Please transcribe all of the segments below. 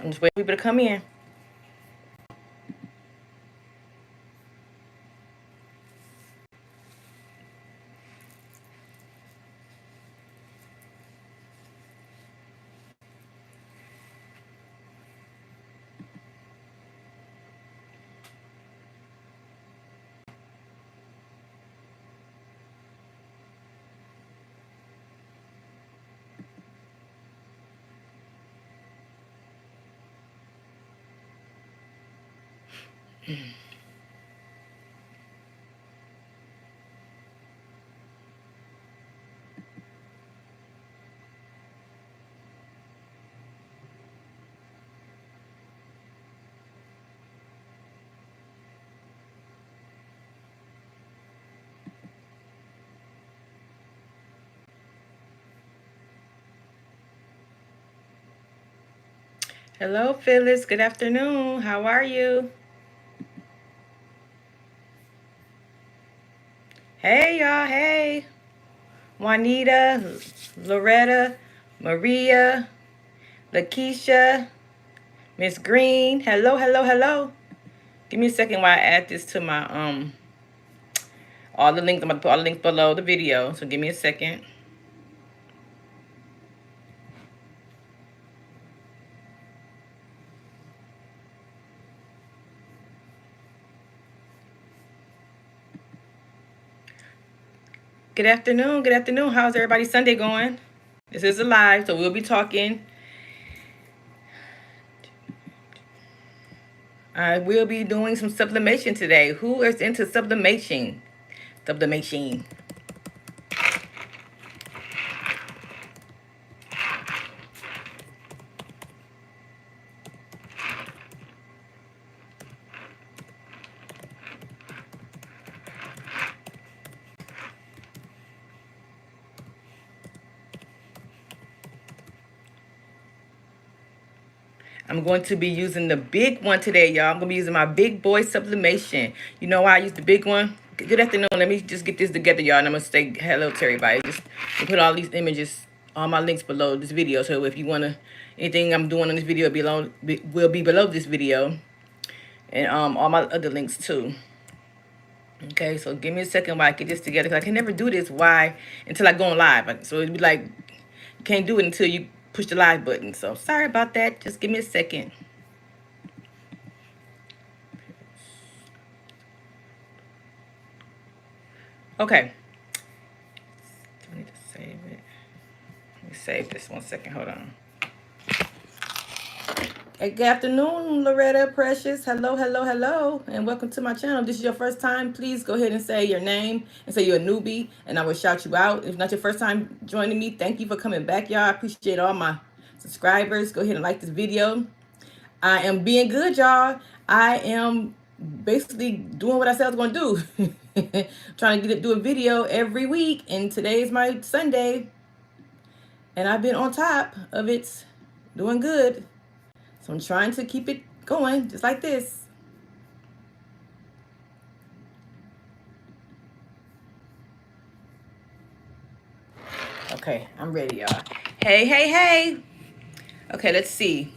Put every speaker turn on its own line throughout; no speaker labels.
I'm just waiting for people to come in. Hello, Phyllis. Good afternoon. How are you? Hey, y'all. Hey. Juanita, Loretta, Maria, Lakeisha, Miss Green. Hello, hello, hello. Give me a second while I add this to my all the links. I'm gonna put all the links below the video. So give me a second. Good afternoon. Good afternoon. How's everybody's Sunday going? This is a live, so we'll be talking. I will be doing some sublimation today. Who is into sublimation? Sublimation. I'm going to be using the big one today, y'all. I'm going to be using my big boy sublimation. You know why I use the big one? Good afternoon. Let me just get this together, y'all, and I'm going to say hello to everybody. Just put all these images, all my links below this video. So if you want to, anything I'm doing on this video will be below this video. And all my other links too. Okay, so give me a second while I get this together, because I can never do this until I go on live. So it'd be like, you can't do it until you push the live button. So sorry about that. Just give me a second. Okay. I need to save it. Let me save this 1 second. Hold on. Hey, good afternoon, Loretta Precious. Hello, hello, hello, and welcome to my channel. If this is your first time, please go ahead and say your name and say you're a newbie, and I will shout you out. If not your first time joining me, thank you for coming back, y'all. I appreciate all my subscribers. Go ahead and like this video. I am being good, y'all. I am basically doing what I said I was going to do. Trying to do a video every week, and today is my Sunday, and I've been on top of it, doing good. So I'm trying to keep it going just like this. Okay, I'm ready, y'all. Hey, hey, hey. Okay, let's see.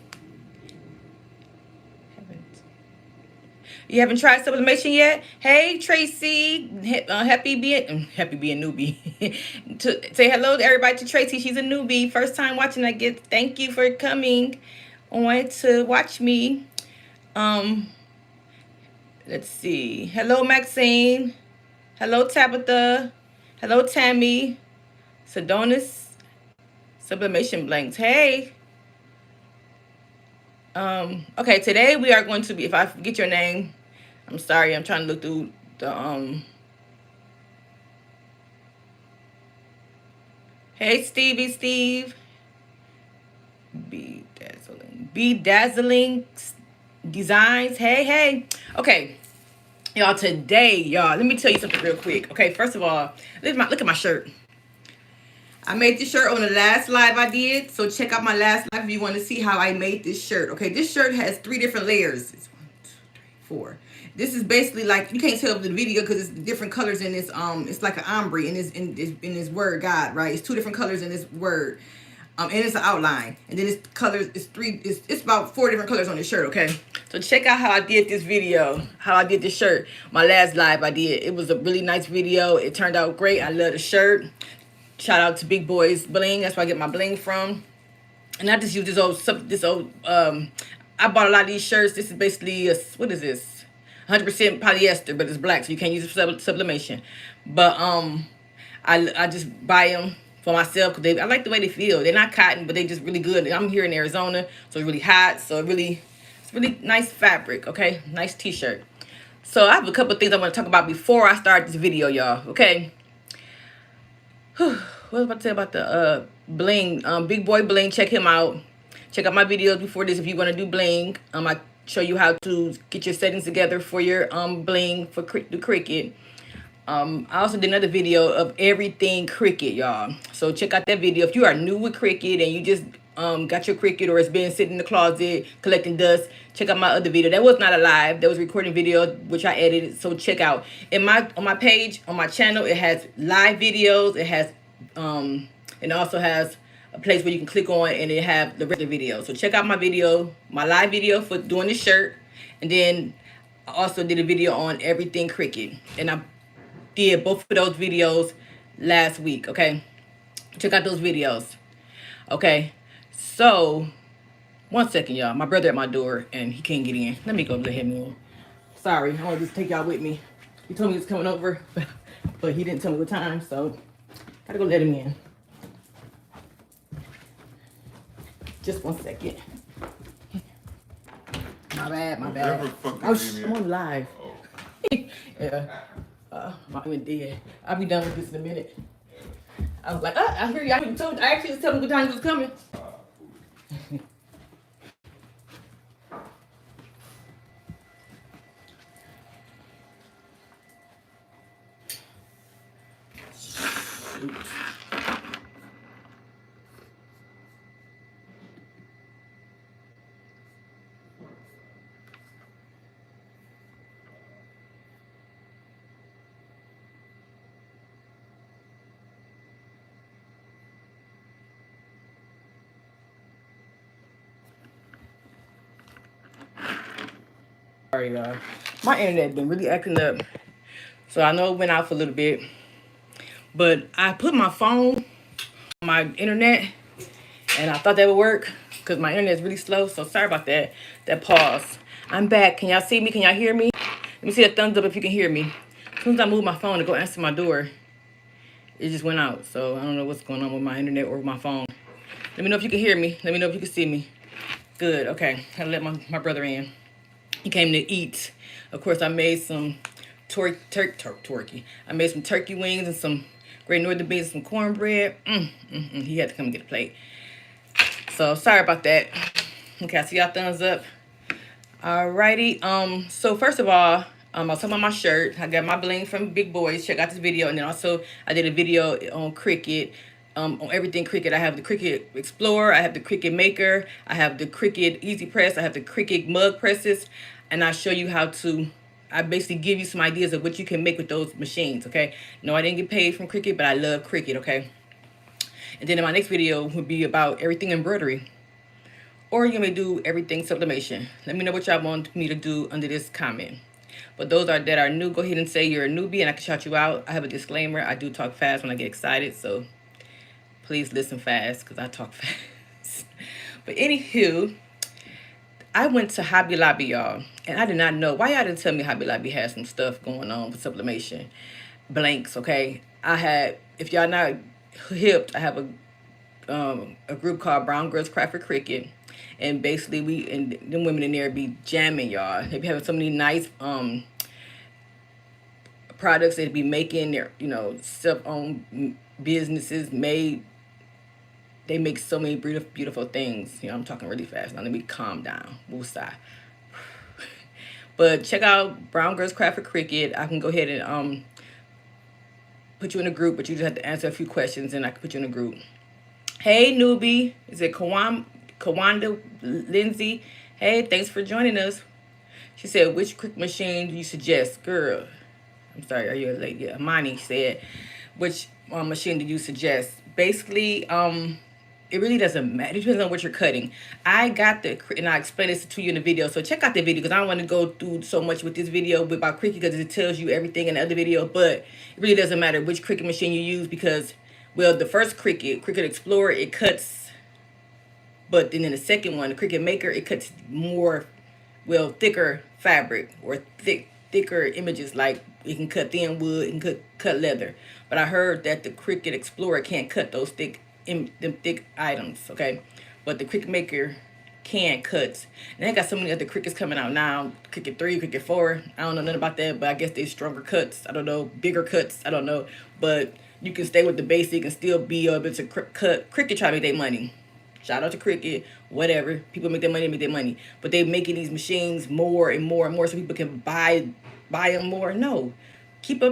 You haven't tried sublimation yet? Hey, Tracy. Happy being newbie. To say hello to everybody to Tracy. She's a newbie. First time watching. Thank you for coming on to watch me. Let's see. Hello, Maxine. Hello, Tabitha. Hello, Tammy. Sedonis. Sublimation blanks. Hey. Okay, today we are going to be, if I forget your name, I'm sorry, I'm trying to look through the, hey, Steve. Bedazzling Designs. Hey. Okay, y'all, today, let me tell you something real quick. Okay, first of all, look at my shirt. I made this shirt on the last live I did, so check out my last live if you want to see how I made this shirt. Okay, this shirt has 3 different layers. It's 1, 2, 3, 4. This is basically like, you can't tell the video because it's different colors in this. It's like an ombre in this word God, right? It's 2 different colors in this word. And it's an outline, and then it's colors. It's about 4 different colors on the shirt. Okay, so check out how I did this video, how I did this shirt. My last live I did. It was a really nice video. It turned out great. I love the shirt. Shout out to Big Boys Bling. That's where I get my bling from. And I just use this old. I bought a lot of these shirts. This is basically what is this? 100% polyester, but it's black, so you can't use it for sublimation. But I just buy them for myself because I like the way they feel. They're not cotton, but they just really good. I'm here in Arizona, so it's really hot. So it's really nice fabric. Okay, nice t-shirt. So I have a couple of things I want to talk about before I start this video, y'all. Okay. What was I about to say about the bling? Big Boy Bling. Check him out. Check out my videos before this if you want to do bling. I show you how to get your settings together for your bling for the Cricut. I also did another video of everything Cricut, y'all. So check out that video. If you are new with Cricut and you just got your Cricut or it's been sitting in the closet collecting dust, check out my other video. That was not a live. That was a recording video, which I edited. So check out. On my page, on my channel, it has live videos. It has, it also has a place where you can click on and it have the regular video. So check out my video, my live video for doing this shirt. And then I also did a video on everything Cricut. And I did both of those videos last week. Okay, check out those videos. Okay, so 1 second, y'all. My brother at my door and he can't get in. Let me go let him in. Sorry, I want to just take y'all with me. He told me he was coming over, but he didn't tell me what time, so gotta go let him in. Just 1 second. My bad. I'm on live. Oh. Yeah. I'm dead. I'll be done with this in a minute. I was like, I hear you. I actually just told him what time he was coming. Shoot. Sorry, y'all. My internet been really acting up, so I know it went out for a little bit. But I put my phone on my internet, and I thought that would work because my internet is really slow. So sorry about that. That pause. I'm back. Can y'all see me? Can y'all hear me? Let me see a thumbs up if you can hear me. As soon as I move my phone to go answer my door, it just went out. So I don't know what's going on with my internet or with my phone. Let me know if you can hear me. Let me know if you can see me. Good. Okay. I let my brother in. He came to eat. Of course, I made some turkey. I made some turkey wings and some Great Northern beans and some cornbread. He had to come and get a plate. So sorry about that. Okay, I see y'all thumbs up. Alrighty. So first of all, I was talking about my shirt. I got my bling from Big Boys. Check out this video. And then also I did a video on Cricut. On everything Cricut. I have the Cricut Explorer, I have the Cricut Maker, I have the Cricut Easy Press, I have the Cricut mug presses, and I show you how to, I basically give you some ideas of what you can make with those machines, okay? No, I didn't get paid from Cricut, but I love Cricut, okay? And then in my next video would be about everything embroidery, or you may do everything sublimation. Let me know what y'all want me to do under this comment. But those that are new, go ahead and say you're a newbie and I can shout you out. I have a disclaimer, I do talk fast when I get excited, so please listen fast because I talk fast. But anywho, I went to Hobby Lobby, y'all, and I did not know. Why y'all didn't tell me Hobby Lobby had some stuff going on with sublimation? Blanks, okay? I had, if y'all not hip, I have a group called Brown Girls Craft for Cricut. And basically we, and them women in there be jamming, y'all. They be having so many nice products they'd be making their, self-owned businesses made. They make so many beautiful things. I'm talking really fast. Now let me calm down. Woosah. But check out Brown Girls Craft for Cricut. I can go ahead and put you in a group, but you just have to answer a few questions and I can put you in a group. Hey newbie, is it Kawanda Lindsay? Hey, thanks for joining us. She said, which Cricut machine do you suggest? Girl, I'm sorry, are you a lady? Yeah, Amani said, which machine do you suggest? Basically, it really doesn't matter. It depends on what you're cutting. I got and I explained this to you in the video. So check out the video because I don't want to go through so much with this video about Cricut because it tells you everything in the other video. But it really doesn't matter which Cricut machine you use because, well, the first Cricut Explorer, it cuts. But then in the second one, the Cricut Maker, it cuts more, well, thicker fabric or thicker images. Like it can cut thin wood and cut leather. But I heard that the Cricut Explorer can't cut those thick items, okay? But the Cricut Maker can cut. And they got so many other Cricuts coming out now. Cricut 3, Cricut 4. I don't know nothing about that, but I guess they're stronger cuts. I don't know, bigger cuts. I don't know. But you can stay with the basic and still be able to cut. Cricut try to make their money. Shout out to Cricut, whatever. People make their money. But they're making these machines more and more and more so people can buy them more. No. Keep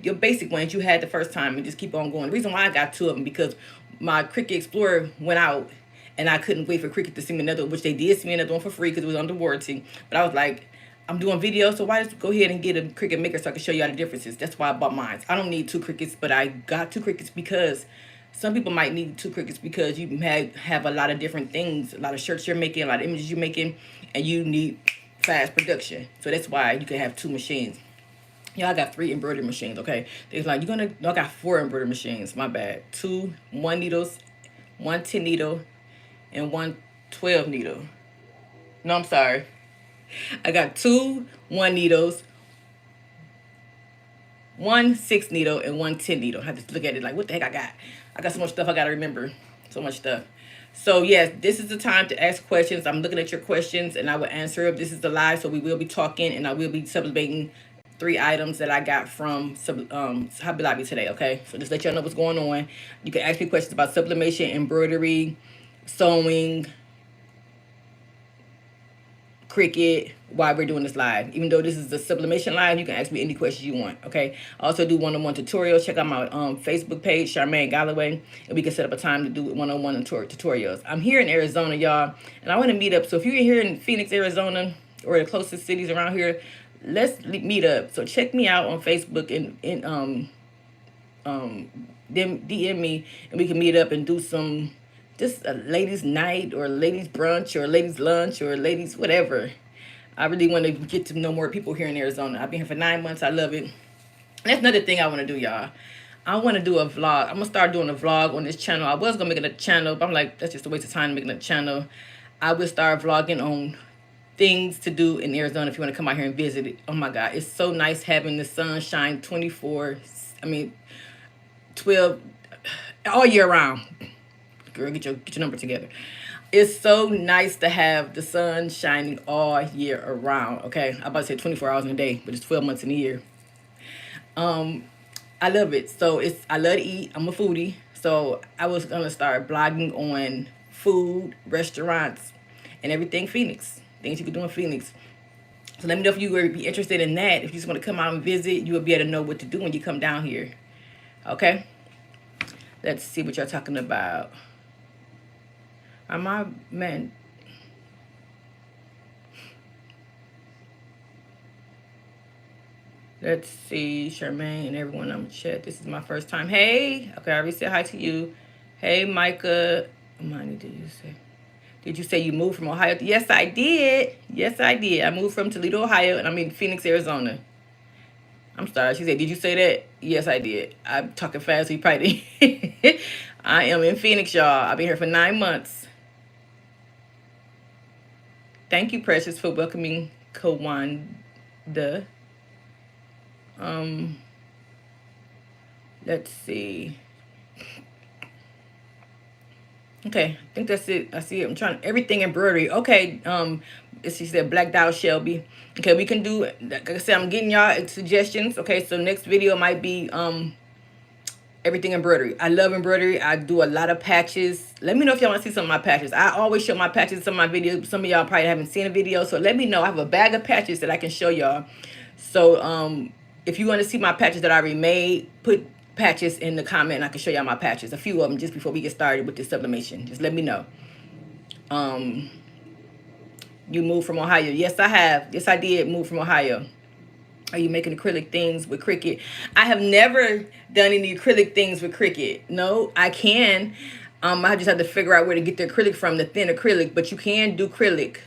your basic ones you had the first time and just keep on going. The reason why I got 2 of them because my Cricut Explorer went out and I couldn't wait for Cricut to send me another, which they did send me another one for free because it was under warranty. But I was like, I'm doing videos, so why just go ahead and get a Cricut Maker so I can show you all the differences. That's why I bought mine. I don't need 2 Cricuts, but I got 2 Cricuts because some people might need 2 Cricuts because you have a lot of different things, a lot of shirts you're making, a lot of images you're making, and you need fast production. So that's why you can have 2 machines. Yeah, I got 3 embroidery machines, okay? They're like, I got 4 embroidery machines, my bad. 2 1 needles, 1 10 needle, and 1 12 needle. No, I'm sorry. I got 2 1 needles, 1 6 needle, and 1 10 needle. I have to look at it like, what the heck I got? I got so much stuff I got to remember. So much stuff. So, yes, this is the time to ask questions. I'm looking at your questions, and I will answer them. This is the live, so we will be talking, and I will be sublimating 3 items that I got from Hobby Lobby today, okay? So just let y'all know what's going on. You can ask me questions about sublimation, embroidery, sewing, Cricut, while we're doing this live. Even though this is the sublimation live, you can ask me any questions you want, okay? I also do one-on-one tutorials. Check out my Facebook page, Charmaine Galloway, and we can set up a time to do one-on-one tutorials. I'm here in Arizona, y'all, and I want to meet up. So if you're here in Phoenix, Arizona, or the closest cities around here, let's meet up. So check me out on Facebook and then DM me and we can meet up and do some just a ladies night or ladies brunch or ladies lunch or ladies whatever. I really want to get to know more people here in Arizona. I've been here for 9 months. I love it. And that's another thing I want to do, y'all. I want to do a vlog. I'm gonna start doing a vlog on this channel. I was gonna make it a channel, but I'm like, that's just a waste of time making a channel. I will start vlogging on things to do in Arizona if you want to come out here and visit it. Oh my God, it's so nice having the sunshine 12 all year round. Girl, get your number together. It's so nice to have the sun shining all year around. Okay, I'm about to say 24 hours in a day, but it's 12 months in a year. I love it. So I love to eat. I'm a foodie. So I was gonna start blogging on food, restaurants, and everything Phoenix. Things you can do in Phoenix. So let me know if you would be interested in that. If you just want to come out and visit, you will be able to know what to do when you come down here. Okay? Let's see what y'all talking about. Man. Let's see, Charmaine and everyone on the chat. This is my first time. Hey. Okay, I already said hi to you. Hey, Micah. Money, did you say? Did you say you moved from Ohio? Yes, I did. Yes, I did. I moved from Toledo, Ohio, and I'm in Phoenix, Arizona. I'm sorry. She said, did you say that? Yes, I did. I'm talking fast, so you probably didn't. I am in Phoenix, y'all. I've been here for 9 months. Thank you, Precious, for welcoming Kawanda. Let's see. Okay, I think that's it. I see it. I'm trying everything embroidery. Okay, she said Black Dow Shelby. Okay, we can do, like I said, I'm getting y'all suggestions. Okay, so next video might be everything embroidery. I love embroidery. I do a lot of patches. Let me know if y'all want to see some of my patches. I always show my patches in some of my videos. Some of y'all probably haven't seen a video, so let me know. I have a bag of patches that I can show y'all. So if you want to see my patches that I already made, put patches in the comment and I can show y'all my patches, a few of them, just before we get started with this sublimation. Just let me know. You moved from Ohio? Yes, I have. Yes, I did move from Ohio. Are you making acrylic things with Cricut? I have never done any acrylic things with Cricut. No, I can. I just had to figure out where to get the acrylic from, the thin acrylic, but you can do acrylic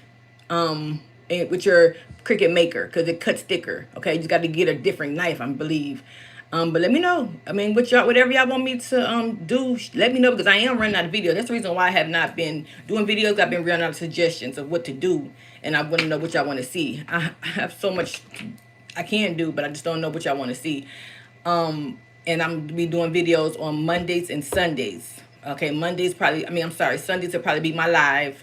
with your Cricut maker because it cuts thicker. Okay, you just got to get a different knife, I believe. But let me know. I mean, whatever y'all want me to do, let me know, because I am running out of videos. That's the reason why I have not been doing videos. I've been running out of suggestions of what to do, and I want to know what y'all want to see. I have so much I can do, but I just don't know what y'all want to see. And I'm gonna be doing videos on Mondays and Sundays. Okay, Sundays will probably be my live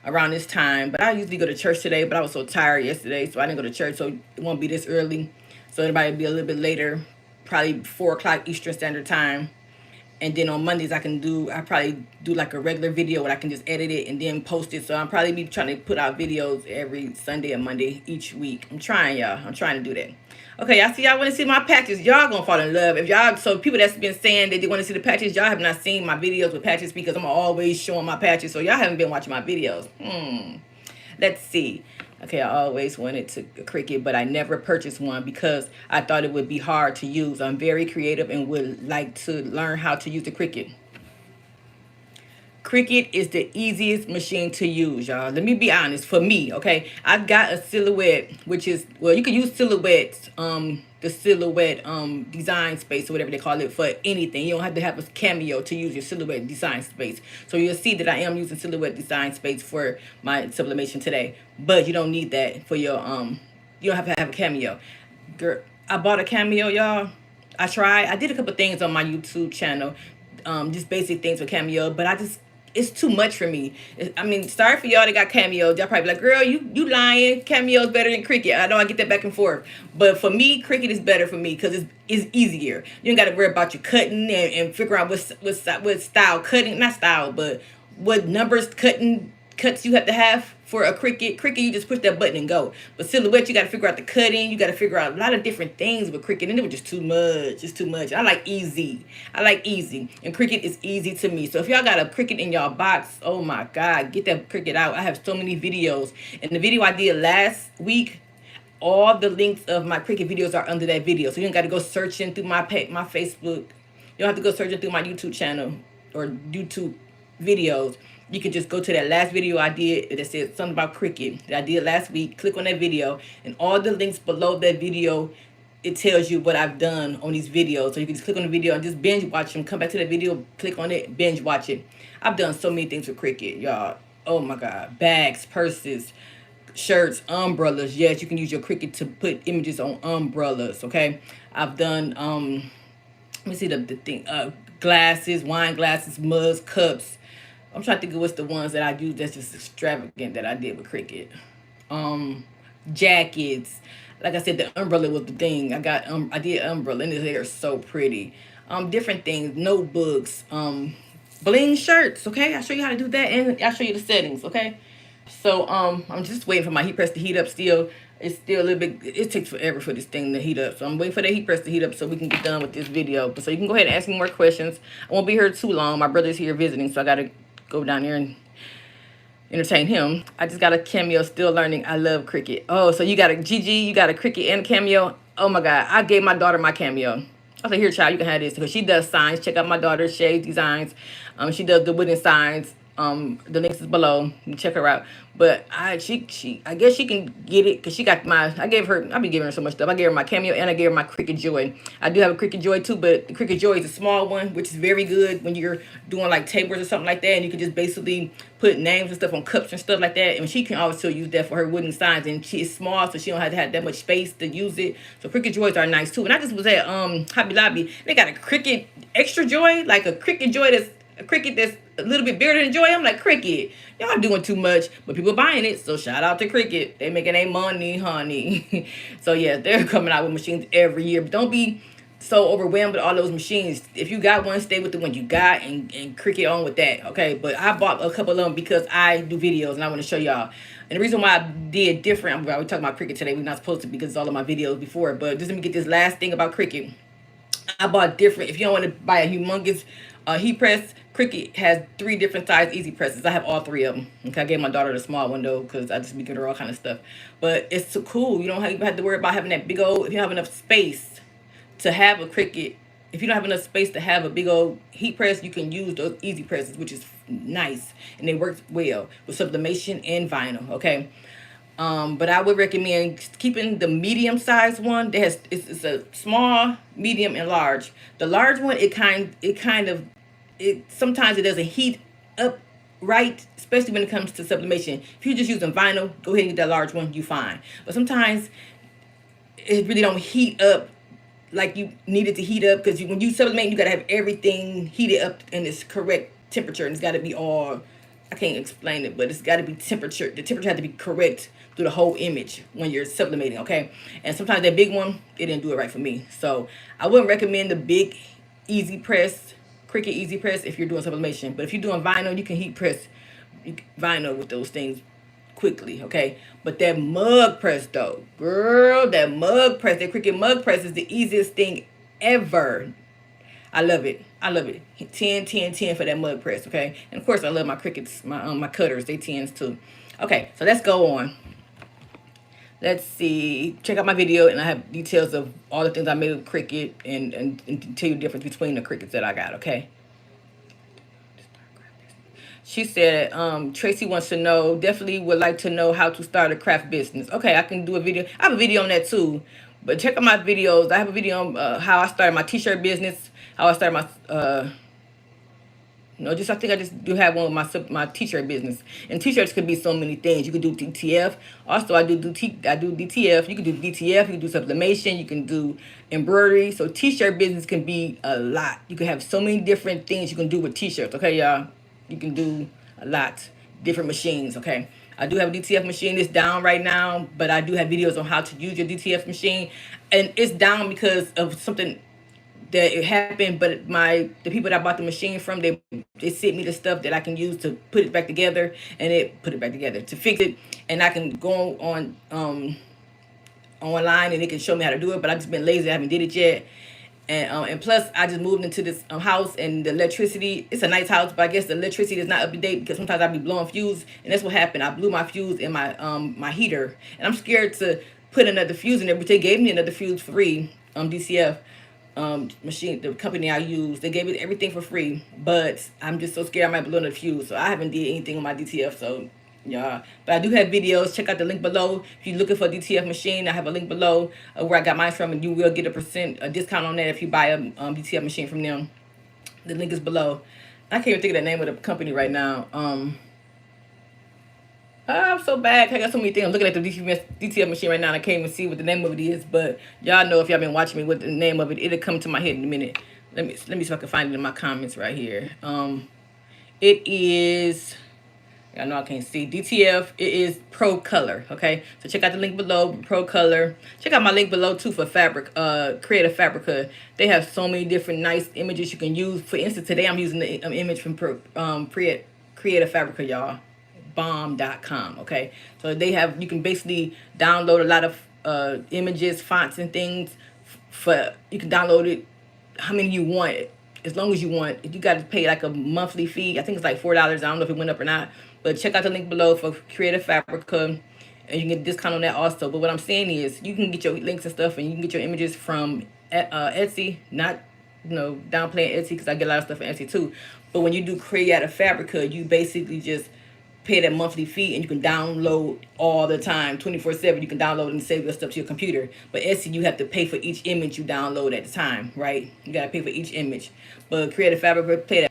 around this time. But I usually go to church today, but I was so tired yesterday, so I didn't go to church, so it won't be this early. So everybody will be a little bit later, probably 4 o'clock Eastern Standard Time. And then on Mondays I probably do like a regular video where I can just edit it and then post it. So I'll probably be trying to put out videos every Sunday and Monday each week. I'm trying, y'all. I'm trying to do that. Okay, y'all see, y'all want to see my patches. Y'all gonna fall in love. If y'all, so people that's been saying that they want to see the patches, y'all have not seen my videos with patches because I'm always showing my patches. So y'all haven't been watching my videos. Let's see. Okay, I always wanted to Cricut, but I never purchased one because I thought it would be hard to use. I'm very creative and would like to learn how to use the Cricut. Cricut is the easiest machine to use, y'all. Let me be honest. For me, okay, I've got a Silhouette, which is, well, you can use Silhouette, the Silhouette design space or whatever they call it for anything. You don't have to have a Cameo to use your Silhouette design space. So you'll see that I am using Silhouette design space for my sublimation today, but you don't need that for your you don't have to have a Cameo. Girl, I bought a Cameo, y'all. I did a couple things on my YouTube channel, just basic things with Cameo, but it's too much for me. I mean, sorry for y'all that got Cameos. Y'all probably be like, girl, you lying. Cameo is better than Cricut. I know I get that back and forth. But for me, Cricut is better for me because it's easier. You don't got to worry about your cutting and figure out what style cutting, not style, but what numbers cuts you have to have for a Cricut. Cricut, you just push that button and go. But Silhouette, you got to figure out the cutting. You got to figure out a lot of different things with Cricut. And it was just too much. Just too much. I like easy. And Cricut is easy to me. So if y'all got a Cricut in y'all box, oh my God, get that Cricut out. I have so many videos. And the video I did last week, all the links of my Cricut videos are under that video. So you don't got to go searching through my Facebook. You don't have to go searching through my YouTube channel or YouTube videos. You can just go to that last video I did that said something about Cricut that I did last week. Click on that video, and all the links below that video, it tells you what I've done on these videos. So you can just click on the video and just binge watch them. Come back to the video, click on it, binge watch it. I've done so many things with Cricut, y'all. Oh my God. Bags, purses, shirts, umbrellas. Yes, you can use your Cricut to put images on umbrellas, okay? I've done, let me see the thing, glasses, wine glasses, mugs, cups. I'm trying to think of what's the ones that I use that's just extravagant that I did with Cricut. Jackets. Like I said, the umbrella was the thing. I did umbrella, and they are so pretty. Different things, notebooks, bling shirts. Okay, I'll show you how to do that, and I'll show you the settings. Okay, so I'm just waiting for my heat press to heat up. Still, it's still a little bit. It takes forever for this thing to heat up. So I'm waiting for the heat press to heat up so we can get done with this video. So you can go ahead and ask me more questions. I won't be here too long. My brother's here visiting, so I gotta go down there and entertain him. I just got a Cameo, still learning. I love Cricut. Oh, so you got a GG, you got a Cricut and a Cameo. Oh my God, I gave my daughter my Cameo. I said, here, child, you can have this, because she does signs. Check out my daughter, Shay Designs. She does the wooden signs. The links is below. You can check her out. But I guess she can get it because she got I've been giving her so much stuff. I gave her my Cameo and I gave her my Cricut Joy. I do have a Cricut Joy too, but the Cricut Joy is a small one, which is very good when you're doing like tables or something like that, and you can just basically put names and stuff on cups and stuff like that. And she can always still use that for her wooden signs, and she is small, so she don't have to have that much space to use it. So Cricut Joys are nice too. And I just was at Hobby Lobby. They got a Cricut Extra Joy, like a Cricut Joy that's a Cricut that's a little bit bigger than Joy. I'm like, Cricut, y'all doing too much, but people buying it. So shout out to Cricut. They making their money, honey. So yeah, they're coming out with machines every year. But don't be so overwhelmed with all those machines. If you got one, stay with the one you got and Cricut on with that, okay? But I bought a couple of them because I do videos and I want to show y'all. And the reason why I did different, we're talking about Cricut today. We're not supposed to because it's all of my videos before. But just let me get this last thing about Cricut. I bought different. If you don't want to buy a humongous heat press, Cricut has 3 different size easy presses. I have all 3 of them. Okay, I gave my daughter the small one though because I just be giving her all kind of stuff. But it's so cool. You don't have to worry about having that big old. If you have enough space to have a Cricut if you don't have enough space to have a big old heat press, you can use those easy presses, which is nice, and they work well with sublimation and vinyl. Okay. But I would recommend keeping the medium sized one. That has it's a small, medium, and large. The large one, it sometimes it doesn't heat up right, especially when it comes to sublimation. If you're just using vinyl, go ahead and get that large one, you fine. But sometimes it really don't heat up like you need it to heat up, because when you sublimate, you gotta have everything heated up in its correct temperature, and it's gotta be all, I can't explain it, but it's gotta be temperature. The temperature had to be correct through the whole image when you're sublimating, okay? And sometimes that big one, it didn't do it right for me. So I wouldn't recommend the big easy press, Cricut easy press, if you're doing sublimation. But if you're doing vinyl, you can heat press vinyl with those things quickly, okay? But that mug press though, girl, that mug press, that Cricut mug press is the easiest thing ever. I love it. I love it. 10, 10, 10 for that mug press, okay? And of course I love my Cricuts, my cutters, they 10s too. Okay, so let's go on. Let's see. Check out my video, and I have details of all the things I made with Cricut, and tell you the difference between the Cricuts that I got, okay? She said, Tracy wants to know, definitely would like to know how to start a craft business. Okay, I can do a video. I have a video on that too. But check out my videos. I have a video on how I started my t-shirt business, how I started my, I think I just do have one with my t-shirt business. And t-shirts could be so many things. You could do DTF. Also, I do DTF. You can do DTF. You can do sublimation. You can do embroidery. So t-shirt business can be a lot. You can have so many different things you can do with t-shirts. Okay, y'all. You can do a lot. Different machines. Okay. I do have a DTF machine. It's down right now, but I do have videos on how to use your DTF machine, and it's down because of something that it happened. But the people that I bought the machine from, they sent me the stuff that I can use to put it back together, and it put it back together to fix it, and I can go on online and it can show me how to do it. But I've just been lazy. I haven't did it yet. And plus I just moved into this house, and the electricity, it's a nice house, but I guess the electricity is not up to date, because sometimes I'll be blowing fuse, and that's what happened. I blew my fuse in my my heater, and I'm scared to put another fuse in there, but they gave me another fuse for free. DCF machine, the company I use, they gave me everything for free, but I'm just so scared I might blow another fuse, so I haven't did anything on my DTF. So yeah, but I do have videos. Check out the link below if you're looking for a DTF machine. I have a link below where I got mine from, and you will get a discount on that if you buy a DTF machine from them. The link is below. I can't even think of the name of the company right now. I'm so bad. I got so many things. I'm looking at the DTF machine right now, and I can't even see what the name of it is. But y'all know, if y'all been watching me, what the name of it. It'll come to my head in a minute. Let me see if I can find it in my comments right here. It is. I know I can't see. DTF, it is Pro Color, okay? So check out the link below, Pro Color. Check out my link below, too, for fabric, Creative Fabrica. They have so many different nice images you can use. For instance, today I'm using the image from Creative Fabrica, y'all. Bomb.com, okay? So they have, you can basically download a lot of images, fonts, and things. You can download it how many you want, as long as you want. You got to pay like a monthly fee. I think it's like $4. I don't know if it went up or not. But check out the link below for Creative Fabrica, and you can get a discount on that also. But what I'm saying is, you can get your links and stuff, and you can get your images from Etsy. Not, downplaying Etsy, because I get a lot of stuff from Etsy too. But when you do Creative Fabrica, you basically just pay that monthly fee, and you can download all the time, 24/7. You can download and save your stuff to your computer. But Etsy, you have to pay for each image you download at the time, right? You gotta pay for each image. But Creative Fabrica, pay that.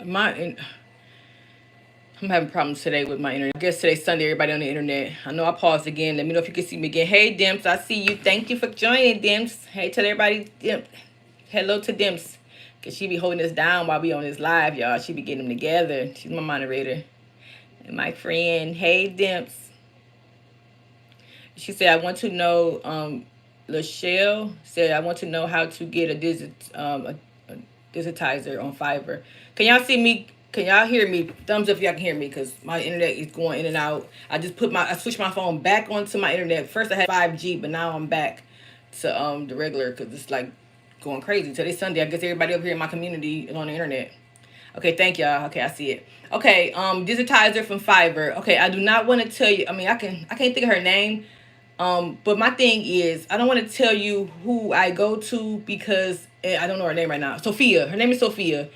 I'm having problems today with my internet. I guess today's Sunday, everybody on the internet. I know I paused again. Let me know if you can see me again. Hey, Dimps, I see you. Thank you for joining, Dimps. Hey, tell everybody, hello to Dimps, because she be holding us down while we on this live, y'all. She be getting them together. She's my moderator. And my friend, hey, Dimps. She said, I want to know, Lachelle said, I want to know how to get a digitizer on Fiverr. Can y'all see me? Can y'all hear me? Thumbs up if y'all can hear me, because my internet is going in and out. I switched my phone back onto my internet. First I had 5G, but now I'm back to the regular, because it's like going crazy. Today's Sunday. I guess everybody up here in my community is on the internet. Okay, thank y'all. Okay, I see it. Okay, digitizer from Fiverr. Okay, I do not want to tell you. I mean, I can't think of her name. But my thing is, I don't want to tell you who I go to because I don't know her name right now. Sophia. Her name is Sophia.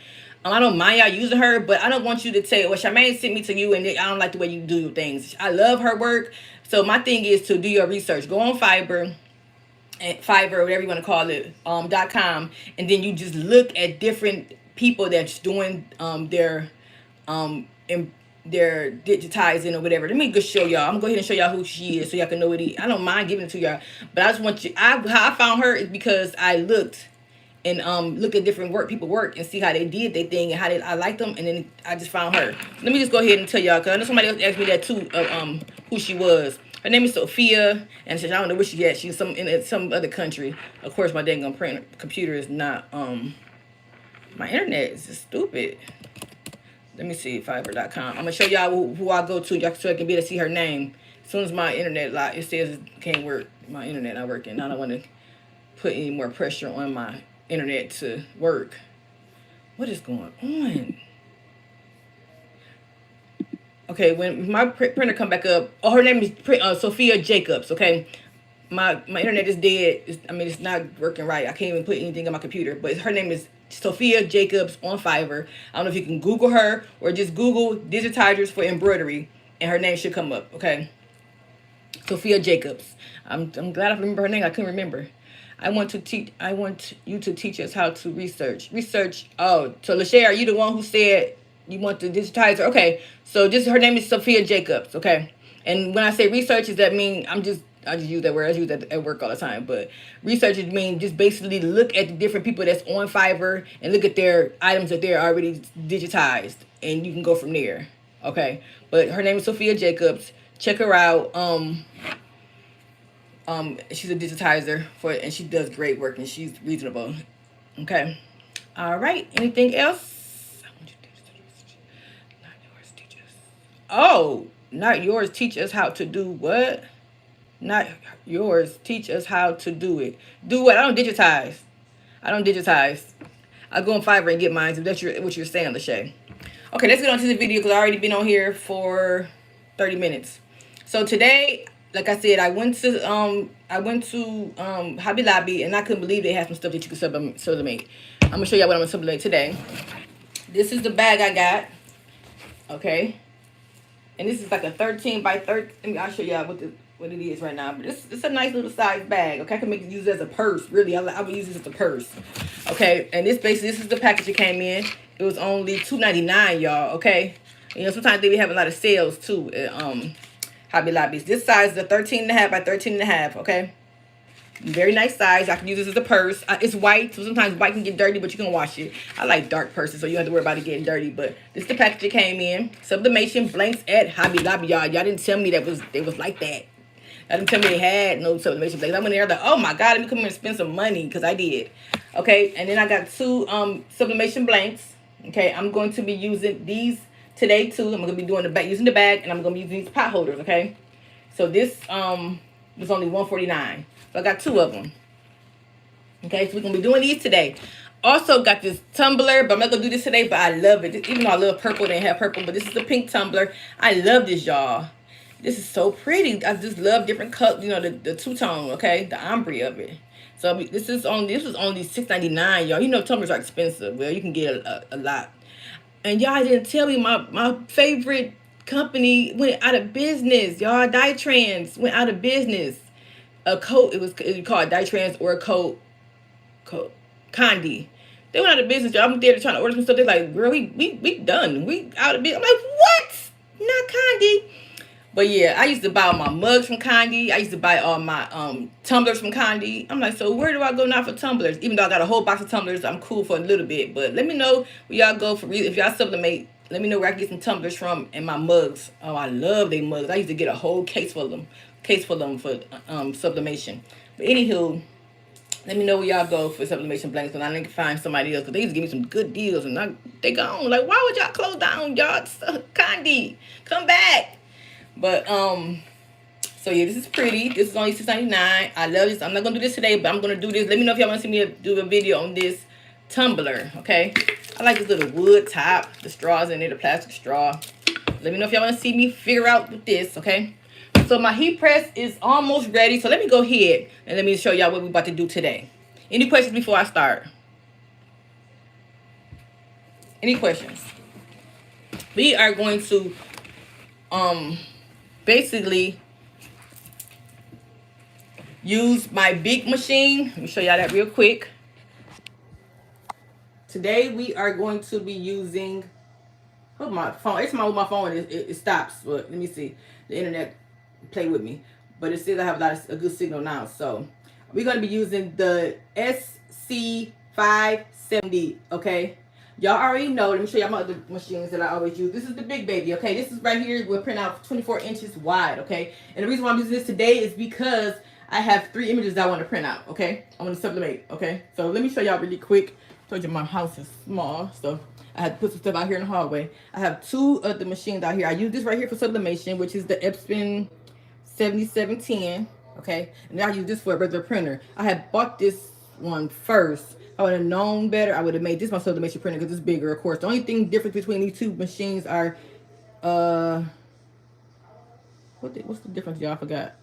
I don't mind y'all using her, but I don't want you to say, well, Charmaine sent me to you and I don't like the way you do things. I love her work. So my thing is to do your research. Go on Fiverr, whatever you want to call it, .com, and then you just look at different people that's doing their digitizing or whatever. Let me just show y'all. I'm gonna go ahead and show y'all who she is so y'all can know what it is. I don't mind giving it to y'all, but I just want you. How I found her is because I looked and look at different people work and see how they did their thing and how I liked them, and then I just found her. Let me just go ahead and tell y'all, because I know somebody else asked me that too, who she was. Her name is Sophia, and I don't know where she at. She's in some other country. Of course, my dang computer is not my internet is just stupid. Let me see, Fiverr.com. I'm gonna show y'all who I go to, y'all, so I can be able to see her name. As soon as my internet it says it can't work. My internet not working. I don't want to put any more pressure on my internet to work. What is going on? Okay, when my printer come back up, oh, her name is Sophia Jacobs. Okay, my internet is dead. It's not working right. I can't even put anything on my computer. But her name is Sophia Jacobs on Fiverr. I don't know if you can Google her or just Google digitizers for embroidery, and her name should come up. Okay, Sophia Jacobs. I'm glad I remember her name. I couldn't remember. I want you to teach us how to research. Oh, so Lachey, are you the one who said you want the digitizer? Okay, so her name is Sophia Jacobs. Okay, and when I say research, does that mean I just use that word? I use that at work all the time. But researchers mean just basically look at the different people that's on Fiverr and look at their items that they're already digitized, and you can go from there. Okay, but her name is Sophia Jacobs. Check her out. She's a digitizer and she does great work and she's reasonable. Okay. All right. Anything else? Not yours. Teach us. Oh, not yours. Teach us how to do what? Not yours. Teach us how to do it. Do what? I don't digitize. I go on Fiverr and get mine. If that's what you're saying, Lachey. Okay, let's get on to the video because I've already been on here for 30 minutes. So today, like I said, I went to Hobby Lobby and I couldn't believe they had some stuff that you could sublimate. I'm gonna show y'all what I'm gonna sublimate today. This is the bag I got. Okay, and this is like a 13 by 30. I'll show y'all what it is right now. But it's a nice little size bag. Okay, I can use it as a purse. Really, I would use this as a purse. Okay, and this is the package it came in. It was only $2.99, y'all. Okay, you know sometimes they be having a lot of sales too. Hobby Lobbies. This size is a 13.5 by 13.5. Okay, very nice size. I can use this as a purse. It's white, so sometimes white can get dirty, but you can wash it. I like dark purses, so you don't have to worry about it getting dirty. But this is the package it came in. Sublimation blanks at Hobby Lobby, y'all. Y'all didn't tell me it was like that. I didn't tell me they had no sublimation blanks. I went there like, oh my God, let me come here and spend some money because I did. Okay, and then I got 2 sublimation blanks. Okay, I'm going to be using these today too. I'm gonna be doing using the bag, and I'm gonna be using these pot holders. Okay, so this was only $149. So I got 2 of them. Okay, so we're gonna be doing these today. Also got this tumbler, but I'm not gonna do this today. But I love it. Even though I love purple, they have purple, but this is the pink tumbler. I love this, y'all. This is so pretty. I just love different colors. You know, the two-tone. Okay, the ombre of it. So this was only $6.99, y'all. You know tumblers are expensive. Well, you can get a lot. And y'all didn't tell me my favorite company went out of business. Y'all, Dytrans went out of business. A coat, it was called Dytrans or a coat, Condi. They went out of business. Y'all, I'm there trying to order some stuff. They're like, girl, we done. We out of business. I'm like, what? Not Condi. But yeah, I used to buy all my mugs from Condi. I used to buy all my tumblers from Condi. I'm like, so where do I go now for tumblers? Even though I got a whole box of tumblers, I'm cool for a little bit. But let me know where y'all go for. If y'all sublimate, let me know where I can get some tumblers from and my mugs. Oh, I love they mugs. I used to get a whole case full of them for sublimation. But anywho, let me know where y'all go for sublimation blanks, and I need to find somebody else because they used to give me some good deals, and they gone. Like, why would y'all close down, y'all? Condi, come back. But so yeah, this is pretty. This is only $6.99. I love this. I'm not gonna do this today, but I'm gonna do this. Let me know if y'all want to see me do a video on this tumbler. Okay, I like this little wood top. The straw's in there, the plastic straw. Let me know if y'all want to see me figure out with this, okay? So my heat press is almost ready. So let me go ahead and let me show y'all what we're about to do today. Any questions before I start? Any questions? We are going to basically use my big machine. Let me show y'all that real quick. Today we are going to be using, oh, my phone. Every time I move my phone, it stops. But let me see. The internet play with me. But it says I have a good signal now. So we're going to be using the Sc-F570, okay? Y'all already know. Let me show y'all my other machines that I always use. This is the big baby, okay? This is right here. We'll print out 24 inches wide, okay? And the reason why I'm using this today is because I have 3 images that I want to print out, okay? I want to sublimate, okay? So let me show y'all really quick. I told you my house is small, so I had to put some stuff out here in the hallway. I have 2 of the machines out here. I use this right here for sublimation, which is the EPSON 7710, okay? And I use this for a regular printer. I had bought this one first. I would have known better. I would have made this my sublimation printer because it's bigger, of course. The only thing difference between these 2 machines are, what's the difference, y'all? I forgot.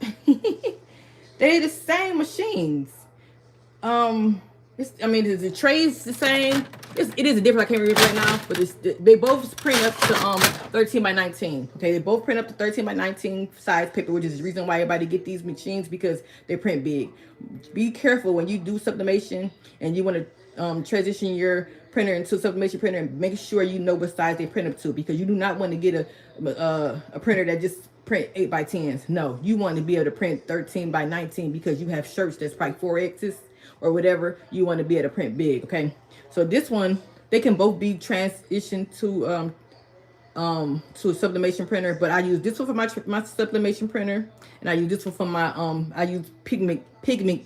They're the same machines. The trays the same. It is a difference. I can't read it right now, but they both print up to 13 by 19. Okay, they both print up to 13 by 19 size paper, which is the reason why everybody get these machines, because they print big. Be careful when you do sublimation and you want to transition your printer into a sublimation printer, and make sure you know what size they print up to, because you do not want to get a printer that just print 8 by 10s. No, you want to be able to print 13 by 19 because you have shirts that's probably 4X's or whatever. You want to be able to print big, okay? So this one, they can both be transitioned to a sublimation printer, but I use this one for my sublimation printer, and I use this one for my I use pigment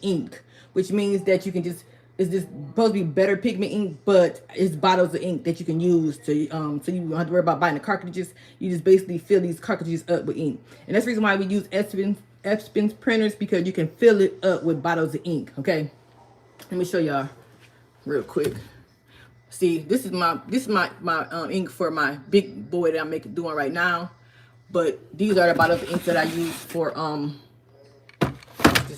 ink, which means that you can just, it's just supposed to be better pigment ink, but it's bottles of ink that you can use to so you don't have to worry about buying the cartridges. You just basically fill these cartridges up with ink, and that's the reason why we use EPSON printers, because you can fill it up with bottles of ink, okay? Let me show y'all real quick. See, this is my ink for my big boy that I'm doing right now. But these are the bottles of ink that I use for let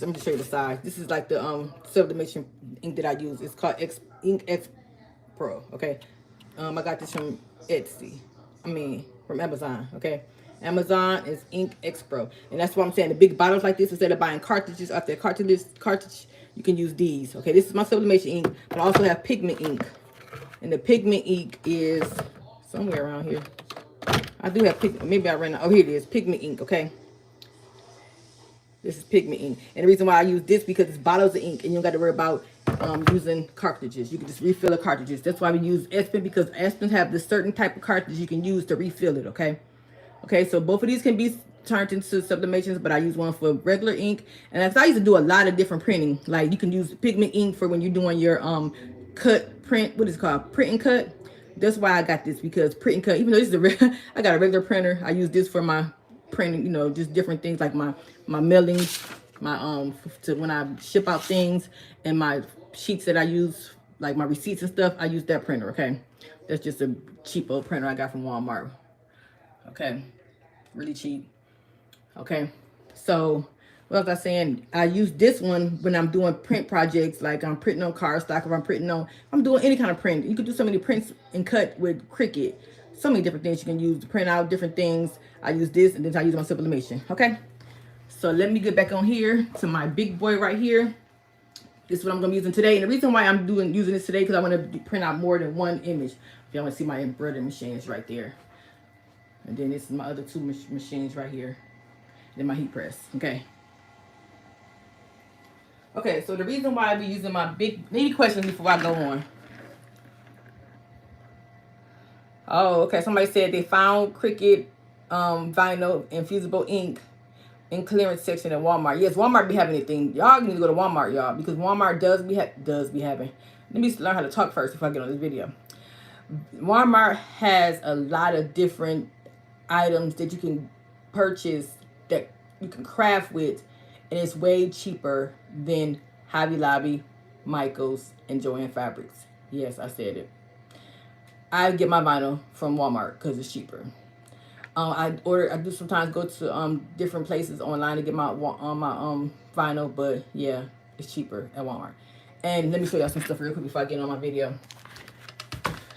me just show you the size. This is like the sublimation ink that I use. It's called Ink X Pro. Okay, I got this from Etsy. From Amazon. Okay, Amazon is Ink X Pro, and that's what I'm saying. The big bottles like this, instead of buying cartridges off their cartridge, you can use these. Okay, this is my sublimation ink, but I also have pigment ink. And the pigment ink is somewhere around here. I do have pigment. Maybe I ran out. Oh, here it is. Pigment ink, okay? This is pigment ink. And the reason why I use this, because it's bottles of ink and you don't got to worry about using cartridges. You can just refill the cartridges. That's why we use EPSON, because EPSON have this certain type of cartridge you can use to refill it, okay? Okay, so both of these can be turned into sublimations, but I use one for regular ink. And as I used to do a lot of different printing, like you can use pigment ink for when you're doing your cut print, what is it called, print and cut. That's why I got this, because print and cut, even though this is I got a regular printer, I use this for my printing, you know, just different things like my mailings, my to when I ship out things, and my sheets that I use, like my receipts and stuff, I use that printer. Okay, that's just a cheap old printer I got from Walmart. Okay, really cheap. Okay, so what was I saying? I use this one when I'm doing print projects, like I'm printing on cardstock, if I'm doing any kind of print. You can do so many prints and cut with Cricut. So many different things you can use to print out different things. I use this, and then I use my sublimation. Okay, so let me get back on here to my big boy right here. This is what I'm gonna be using today, and the reason why I'm using this today, because I want to print out more than one image. If y'all want to see my embroidery machines right there, and then this is my other 2 machines right here, and then my heat press. Okay. Okay, so the reason why I be using my big, any questions before I go on? Oh, okay. Somebody said they found Cricut vinyl infusible ink in clearance section at Walmart. Yes, Walmart be having anything. Y'all need to go to Walmart, y'all, because Walmart does be having. Let me learn how to talk first before I get on this video. Walmart has a lot of different items that you can purchase that you can craft with, and it's way cheaper than Hobby Lobby, Michaels, and Joann Fabrics. Yes, I said it. I get my vinyl from Walmart because it's cheaper. I do sometimes go to different places online to get my vinyl, but yeah, it's cheaper at Walmart. And let me show y'all some stuff real quick before I get on my video.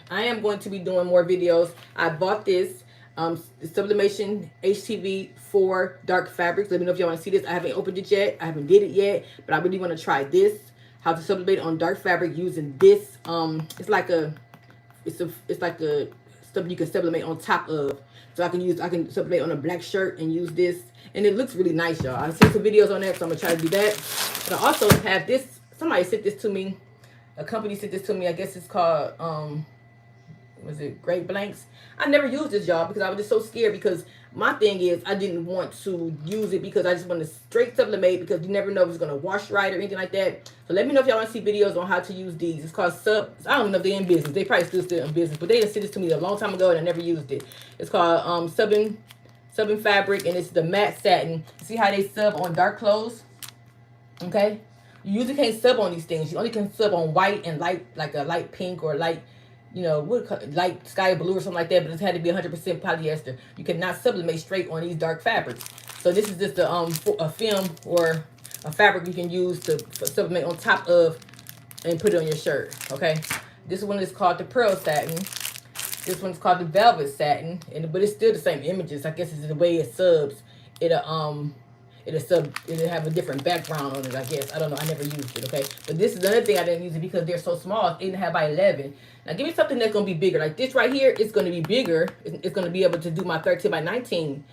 I am going to be doing more videos. I bought this Sublimation HTV 4 dark fabrics. Let me know if y'all want to see this. I haven't opened it yet. I haven't did it yet, but I really want to try this. How to sublimate on dark fabric using this. It's like a stuff you can sublimate on top of. So I can sublimate on a black shirt and use this, and it looks really nice, y'all. I've seen some videos on that, so I'm gonna try to do that. But I also have this. Somebody sent this to me. A company sent this to me. I guess it's called was it Great Blanks? I never used this, y'all, because I was just so scared, because my thing is I didn't want to use it because I just want to straight sublimate, because you never know if it's going to wash right or anything like that. So let me know if y'all want to see videos on how to use these. It's called I don't know if they're in business. They probably still in business, but they just sent this to me a long time ago and I never used it. It's called subbing fabric, and it's the matte satin. See how they sub on dark clothes? Okay? You usually can't sub on these things. You only can sub on white and light, like a light pink or light, you know, light sky blue or something like that, but it's had to be 100% polyester. You cannot sublimate straight on these dark fabrics. So this is just a film or a fabric you can use to sublimate on top of and put it on your shirt, okay? This one is called the pearl satin. This one's called the velvet satin, but it's still the same images. I guess it's the way it subs. It'll have a different background on it, I guess. I don't know. I never used it, okay? But this is another thing I didn't use it because they're so small. It's 8.5 by 11. Now, give me something that's going to be bigger. Like this right here, it's going to be bigger. It's going to be able to do my 13 by 19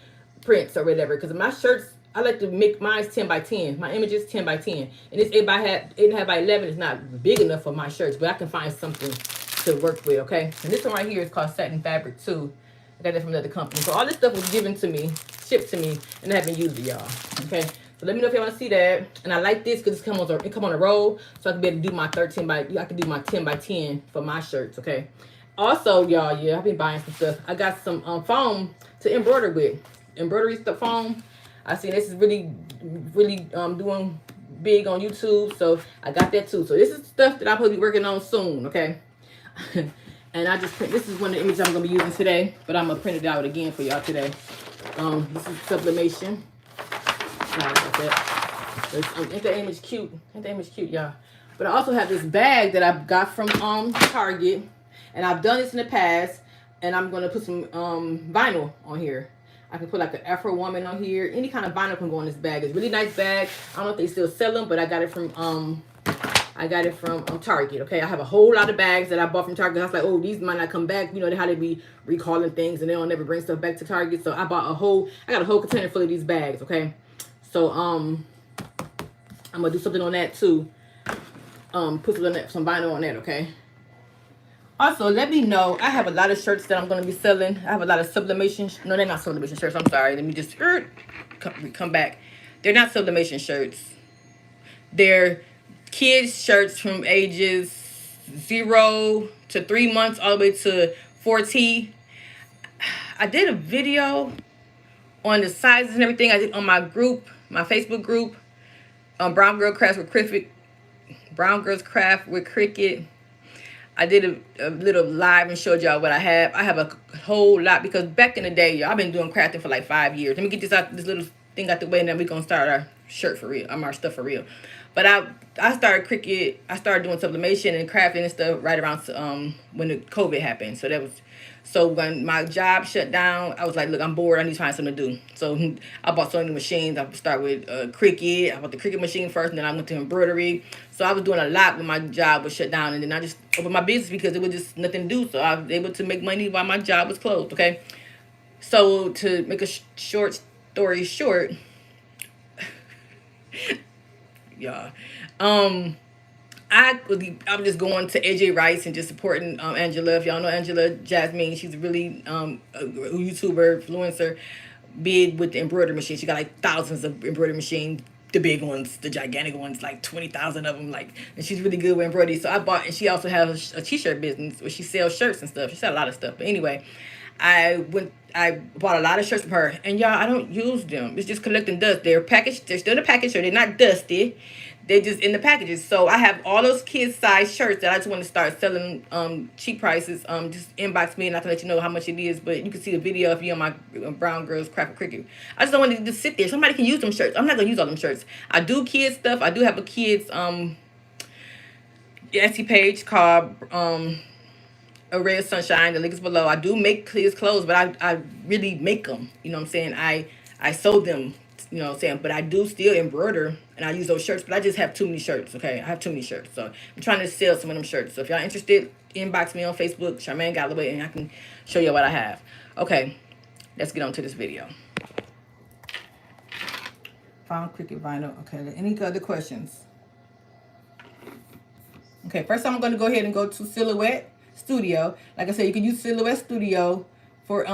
prints or whatever. Because my shirts, I like to make mine 10 by 10. My images 10 by 10. And it's 8.5 by 11 is not big enough for my shirts, but I can find something to work with, okay? And this one right here is called satin fabric too. I got that from another company. So all this stuff was given to me, shipped to me, and I haven't used it, y'all. Okay, so let me know if y'all want to see that. And I like this because it come on a roll, so I can be able to do my 13 by. I can do my 10 by 10 for my shirts. Okay. Also, y'all, yeah, I've been buying some stuff. I got some foam to embroider with. Embroidery stuff foam. I see this is really doing big on YouTube, so I got that too. So this is stuff that I'm supposed to be working on soon. Okay. And I just print, this is one of the images I'm going to be using today, but I'm going to print it out again for y'all today. This is sublimation. Ain't that image cute? Ain't that image cute, y'all? But I also have this bag that I got from Target, and I've done this in the past, and I'm going to put some vinyl on here. I can put like an Afro woman on here. Any kind of vinyl can go in this bag. It's a really nice bag. I don't know if they still sell them, but I got it from Target, okay? I have a whole lot of bags that I bought from Target. I was like, oh, these might not come back. You know how they be recalling things and they don't never bring stuff back to Target. So I got a whole container full of these bags, okay? So I'm gonna do something on that too. Put some vinyl on that, okay? Also, let me know. I have a lot of shirts that I'm gonna be selling. I have a lot of sublimation. No, they're not sublimation shirts. I'm sorry. Let me just come back. They're not sublimation shirts. They're kids shirts from ages 0 to 3 months all the way to 4T. I did a video on the sizes and everything. I did on my group, my Facebook group, Brown Girls Craft with Cricut. I did a little live and showed y'all what I have. I have a whole lot because back in the day, y'all, I've been doing crafting for like 5 years. Let me get this little thing out the way, and then we're gonna start our shirt for real. Our stuff for real. But I started Cricut. I started doing sublimation and crafting and stuff right around when the COVID happened. So when my job shut down, I was like, look, I'm bored. I need to find something to do. So I bought so many machines. I start with Cricut. I bought the Cricut machine first, and then I went to embroidery. So I was doing a lot when my job was shut down, and then I just opened my business because there was just nothing to do. So I was able to make money while my job was closed. Okay. So to make a short story short, y'all, I'm just going to AJ Rice and just supporting Angela. If y'all know Angela Jasmine, she's really a YouTuber, influencer, big with the embroidery machine. She got like thousands of embroidery machines, the big ones, the gigantic ones, like 20,000 of them. And she's really good with embroidery. So I bought, and she also has a t-shirt business where she sells shirts and stuff. She sells a lot of stuff. But anyway, I bought a lot of shirts from her, and y'all, I don't use them. It's just collecting dust. They're packaged. They're still in the package, so they're not dusty. they just in the packages. So I have all those kids size shirts that I just want to start selling cheap prices. Just inbox me and I can let you know how much it is. But you can see the video if you're on my Brown Girls Craft Cricut. I just don't want to just sit there. Somebody can use them shirts. I'm not gonna use all them shirts. I do kids stuff. I do have a kids Etsy page called A Ray of Sunshine. The link is below. I do make kids clothes, but I really make them. You know what I'm saying? I sew them. You know what I'm saying? But I do still embroider and I use those shirts, but I just have too many shirts, okay? I have too many shirts. So I'm trying to sell some of them shirts. So if y'all interested, inbox me on Facebook, Charmaine Galloway, and I can show you what I have. Okay, let's get on to this video. Found Cricut vinyl. Okay, any other questions? Okay, first I'm going to go ahead and go to Silhouette Studio. Like I said, you can use Silhouette Studio for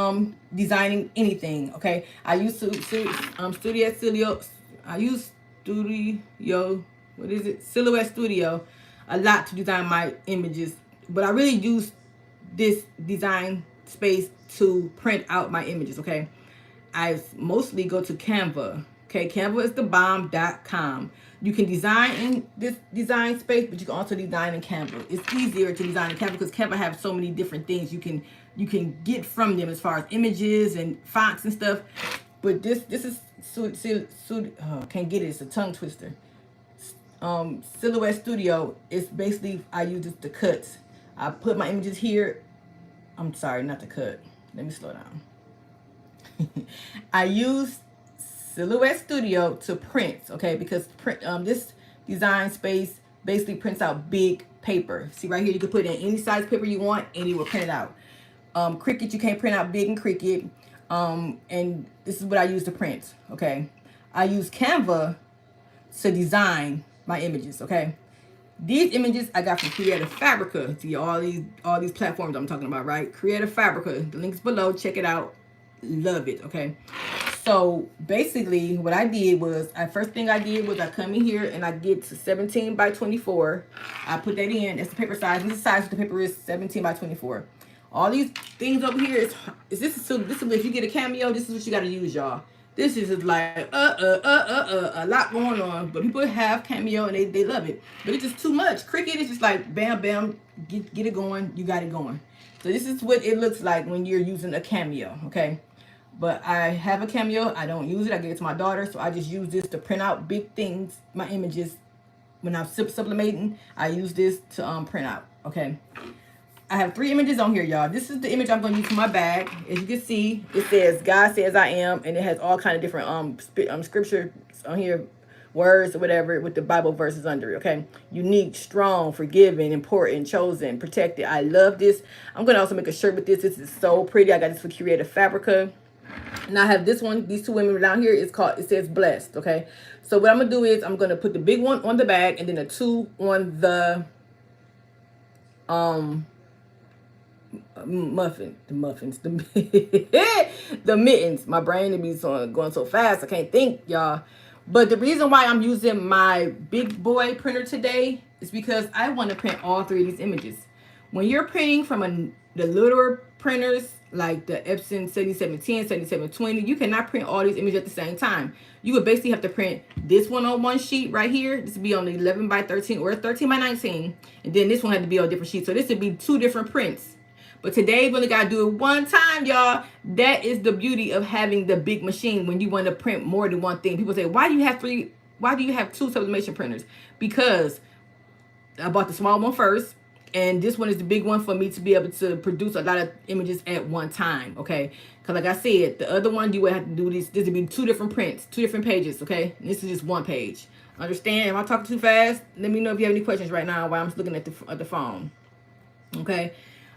designing anything. Okay, I use Silhouette Studio a lot to design my images, but I really use this design space to print out my images. Okay, I mostly go to Canva. Okay, Canva is the bomb.com. You can design in this design space, but you can also design in Canva. It's easier to design in Canva because Canva has so many different things you can get from them as far as images and fonts and stuff. But this is can't get it. It's a tongue twister. Silhouette Studio is basically I use just the cuts. I put my images here. I'm sorry, not the cut. Let me slow down. I use Silhouette Studio to print, okay, because this design space basically prints out big paper. See right here, you can put in any size paper you want and it will print it out. Cricut, you can't print out big in Cricut, and this is what I use to print. Okay, I use Canva to design my images. Okay, these images I got from Creative Fabrica. See all these platforms I'm talking about, right? Creative Fabrica, the link's below. Check it out. Love it. Okay. So basically what I did was, first thing I did was I come in here and I get to 17 by 24. I put that in. That's the paper size. This is the size the paper is 17 by 24. All these things over here this is if you get a cameo, this is what you got to use, y'all. This is like a lot going on, but people have cameo and they love it. But it's just too much. Cricut is just like bam bam, get it going. You got it going. So this is what it looks like when you're using a cameo, okay? But I have a cameo. I don't use it. I give it to my daughter. So I just use this to print out big things, my images. When I'm sublimating, I use this to print out. Okay. I have 3 images on here, y'all. This is the image I'm going to use for my bag. As you can see, it says, God says I am. And it has all kind of different scripture on here, words or whatever, with the Bible verses under it. Okay. Unique, strong, forgiving, important, chosen, protected. I love this. I'm going to also make a shirt with this. This is so pretty. I got this for Creative Fabrica. And I have this one, these 2 women down here, it says blessed, okay? So what I'm going to do is I'm going to put the big one on the bag and then the 2 on the the mittens. My brain is going so fast, I can't think, y'all. But the reason why I'm using my big boy printer today is because I want to print all 3 of these images. When you're printing from the littler printers, like the EPSON 7710, 7720, you cannot print all these images at the same time. You would basically have to print this one on one sheet right here. This would be on the 11 by 13 or 13 by 19. And then this one had to be on a different sheet. So this would be 2 different prints. But today we only got to do it one time, y'all. That is the beauty of having the big machine when you want to print more than one thing. People say, why do you have 2 sublimation printers? Because I bought the small one first. And this one is the big one for me to be able to produce a lot of images at one time, okay? Because like I said, the other one, you would have to do this. This would be 2 different prints, 2 different pages, okay? And this is just 1 page. Understand? Am I talking too fast? Let me know if you have any questions right now while I'm looking at the phone, okay?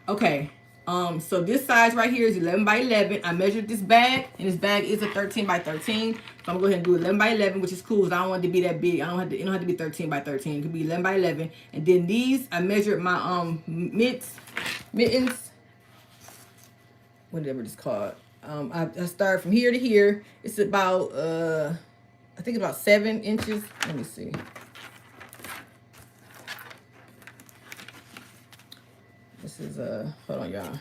Okay. So this size right here is 11 by 11. I measured this bag, and this bag is a 13 by 13. So I'm going to go ahead and do 11 by 11, which is cool because I don't want it to be that big. It don't have to be 13 by 13. It could be 11 by 11. And then these, I measured my mittens, whatever it's called. I started from here to here. It's about, I think about 7 inches. Let me see. This is hold on, y'all.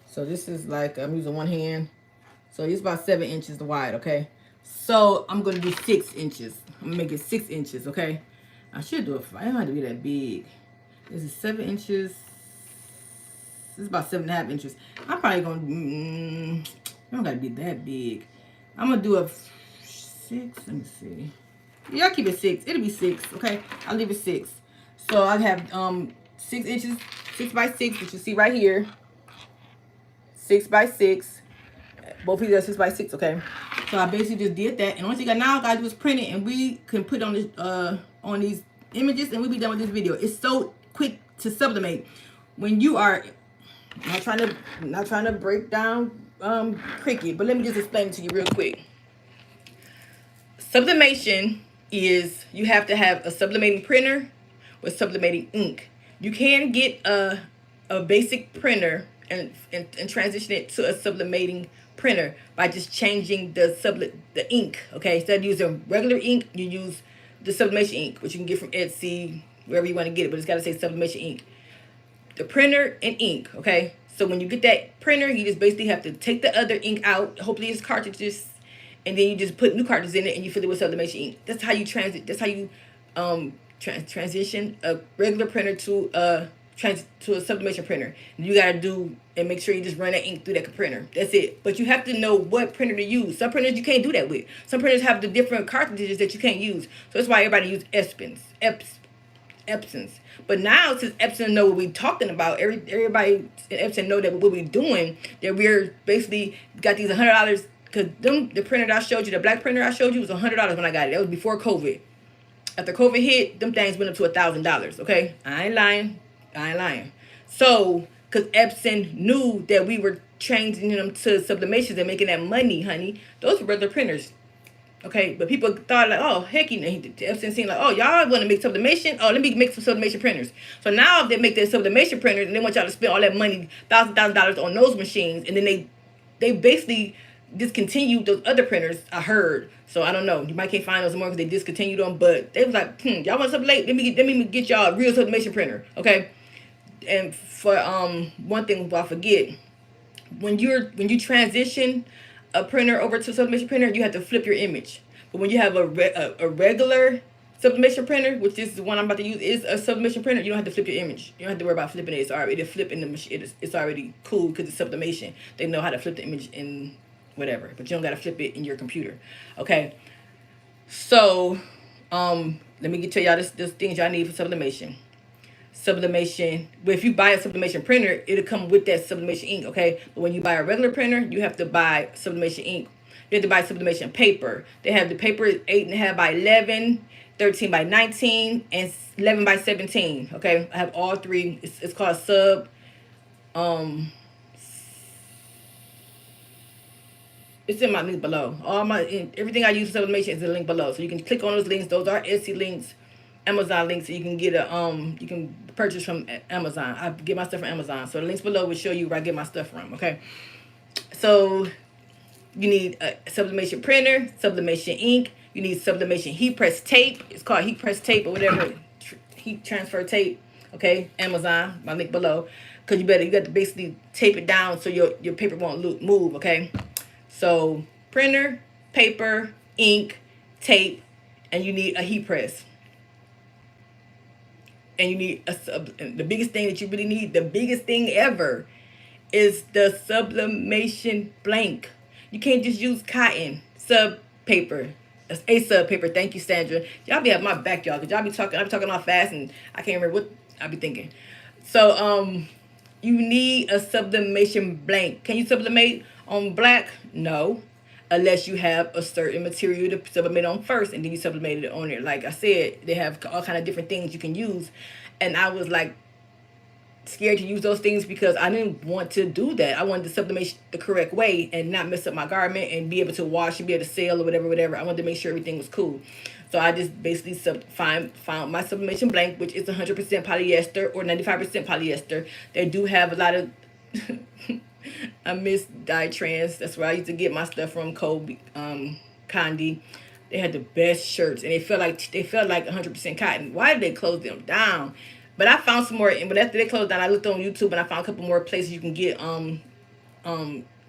So this is like, I'm using one hand. So it's about 7 inches wide, okay? So I'm gonna do 6 inches. I'm gonna make it 6 inches, okay? I should do it. I don't have to be that big. This is 7 inches. This is about 7.5 inches. I'm probably gonna. I don't gotta be that big. I'm gonna do a 6. Let me see. Yeah, I'll keep it 6. It'll be 6. Okay, I'll leave it 6. So I have 6 inches, 6 by 6, which you see right here. 6 by 6. Both of these are 6 by 6. Okay. So I basically just did that, and only thing I now gotta do is print it, and we can put on this on these images, and we'll be done with this video. It's so quick to sublimate when you are not trying to break down Cricut, but let me just explain it to you real quick. Sublimation is you have to have a sublimating printer with sublimating ink. You can get a basic printer and transition it to a sublimating printer by just changing the ink. Okay, instead of using regular ink, you use the sublimation ink, which you can get from Etsy, wherever you want to get it, but it's got to say sublimation ink. The printer and ink. Okay, so when you get that printer, you just basically have to take the other ink out. Hopefully it's cartridges, and then you just put new cartridges in it and you fill it with sublimation ink. That's how you transition a regular printer to a sublimation printer. You gotta do and make sure you just run that ink through that printer. That's it. But you have to know what printer to use. Some printers you can't do that with. Some printers have the different cartridges that you can't use. So that's why everybody use EPSONs. But now, since EPSON know what we're talking about, everybody in EPSON know that what we're doing, that we're basically got these $100, because the printer that I showed you, the black printer I showed you, was $100 when I got it. That was before COVID. After COVID hit, them things went up to $1,000, okay? I ain't lying. So, because Epson knew that we were changing them to sublimations and making that money, honey, those were regular printers, okay? But people thought like, oh, heck, Epson seemed like, oh, y'all want to make sublimation? Oh, let me make some sublimation printers. So now they make their sublimation printers, and they want y'all to spend all that money, $1,000 on those machines, and then they basically discontinued those other printers, I heard. So I don't know. You might can't find those more because they discontinued them. But they was like, y'all want something late? Let me get y'all a real sublimation printer, okay? And for one thing I forget, when you transition a printer over to a sublimation printer, you have to flip your image. But when you have a regular sublimation printer, which is the one I'm about to use, is a sublimation printer, you don't have to flip your image. You don't have to worry about flipping it. It'll flip in the machine. It's already cool because it's sublimation. They know how to flip the image in whatever, but you don't got to flip it in your computer. Okay. So let me tell y'all this things y'all need for sublimation. Sublimation, but if you buy a sublimation printer, it'll come with that sublimation ink, okay? But when you buy a regular printer, you have to buy sublimation ink. You have to buy sublimation paper. They have the paper 8.5 by 11, 13 by 19, and 11 by 17, okay? I have all three. It's called it's in my link below. Everything I use for sublimation is in the link below. So you can click on those links. Those are Etsy links, Amazon links. So you can get you can purchase from Amazon. I get my stuff from Amazon. So the links below will show you where I get my stuff from. Okay. So you need a sublimation printer, sublimation ink. You need sublimation heat press tape. It's called heat press tape or whatever. Heat transfer tape. Okay. Amazon. My link below. Because you got to basically tape it down so your paper won't move. Okay. So printer, paper, ink, tape, and you need a heat press. And you need the biggest thing that you really need, the biggest thing ever, is the sublimation blank. You can't just use cotton sub paper. That's a sub paper. Thank you, Sandra. Y'all be at my back, y'all, because y'all be talking. I'm talking all fast, and I can't remember what I be thinking. So you need a sublimation blank. Can you sublimate on black? No, unless you have a certain material to sublimate on first, and then you sublimate it on it. Like I said, they have all kind of different things you can use, and I was like scared to use those things because I didn't want to do that. I wanted to sublimate the correct way and not mess up my garment and be able to wash and be able to sell or whatever. I wanted to make sure everything was cool. So I just basically found my sublimation blank, which is 100% polyester or 95% polyester. They do have a lot of I miss dye trans. That's where I used to get my stuff from. Kobe, Condi. They had the best shirts, and they felt like 100% cotton. Why did they close them down? But I found some more. But after they closed down, I looked on YouTube and I found a couple more places you can get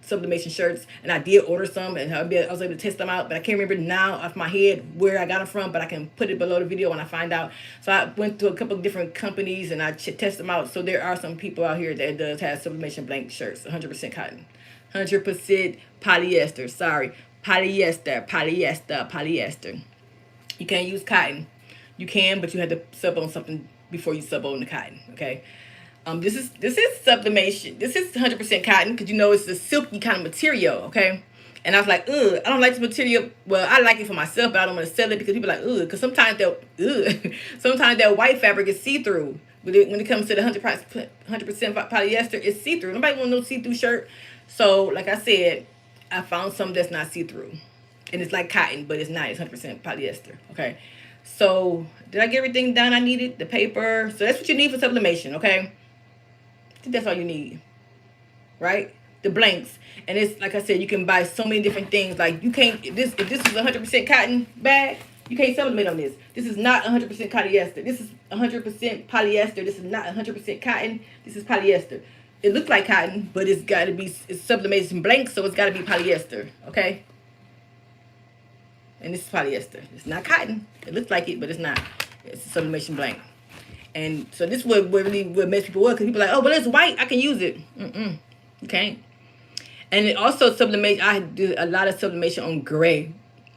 sublimation shirts, and I did order some, and I was able to test them out, but I can't remember now off my head where I got them from, but I can put it below the video when I find out. So I went to a couple of different companies and I test them out. So there are some people out here that does have sublimation blank shirts, 100% cotton, 100% polyester. Sorry, polyester. You can't use cotton. You can, but you have to sub on something before you sub on the cotton. Okay. This is sublimation. This is 100% cotton because you know it's a silky kind of material. Okay. And I was like, ugh, I don't like this material. Well, I like it for myself, but I don't want to sell it because people are like, ugh, because sometimes that white fabric is see-through. When it comes to the 100% polyester, it's see-through. Nobody want no see-through shirt. So, like I said, I found some that's not see-through. And it's like cotton, but it's not. It's 100% polyester. Okay. So, did I get everything done I needed? The paper. So, that's what you need for sublimation. Okay. I think that's all you need. Right? The blanks. And it's, like I said, you can buy so many different things. Like, you can't, if this is 100% cotton bag, you can't sublimate on this. This is not 100% polyester. This is 100% polyester. This is not 100% cotton. This is polyester. It looks like cotton, but it's got to be, it's sublimation blanks, so it's got to be polyester. Okay? And this is polyester. It's not cotton. It looks like it, but it's not. It's a sublimation blank. And so this is what really mess people up, because people are like, oh, but it's white. I can use it. You can't. And it also sublimate. I do a lot of sublimation on gray.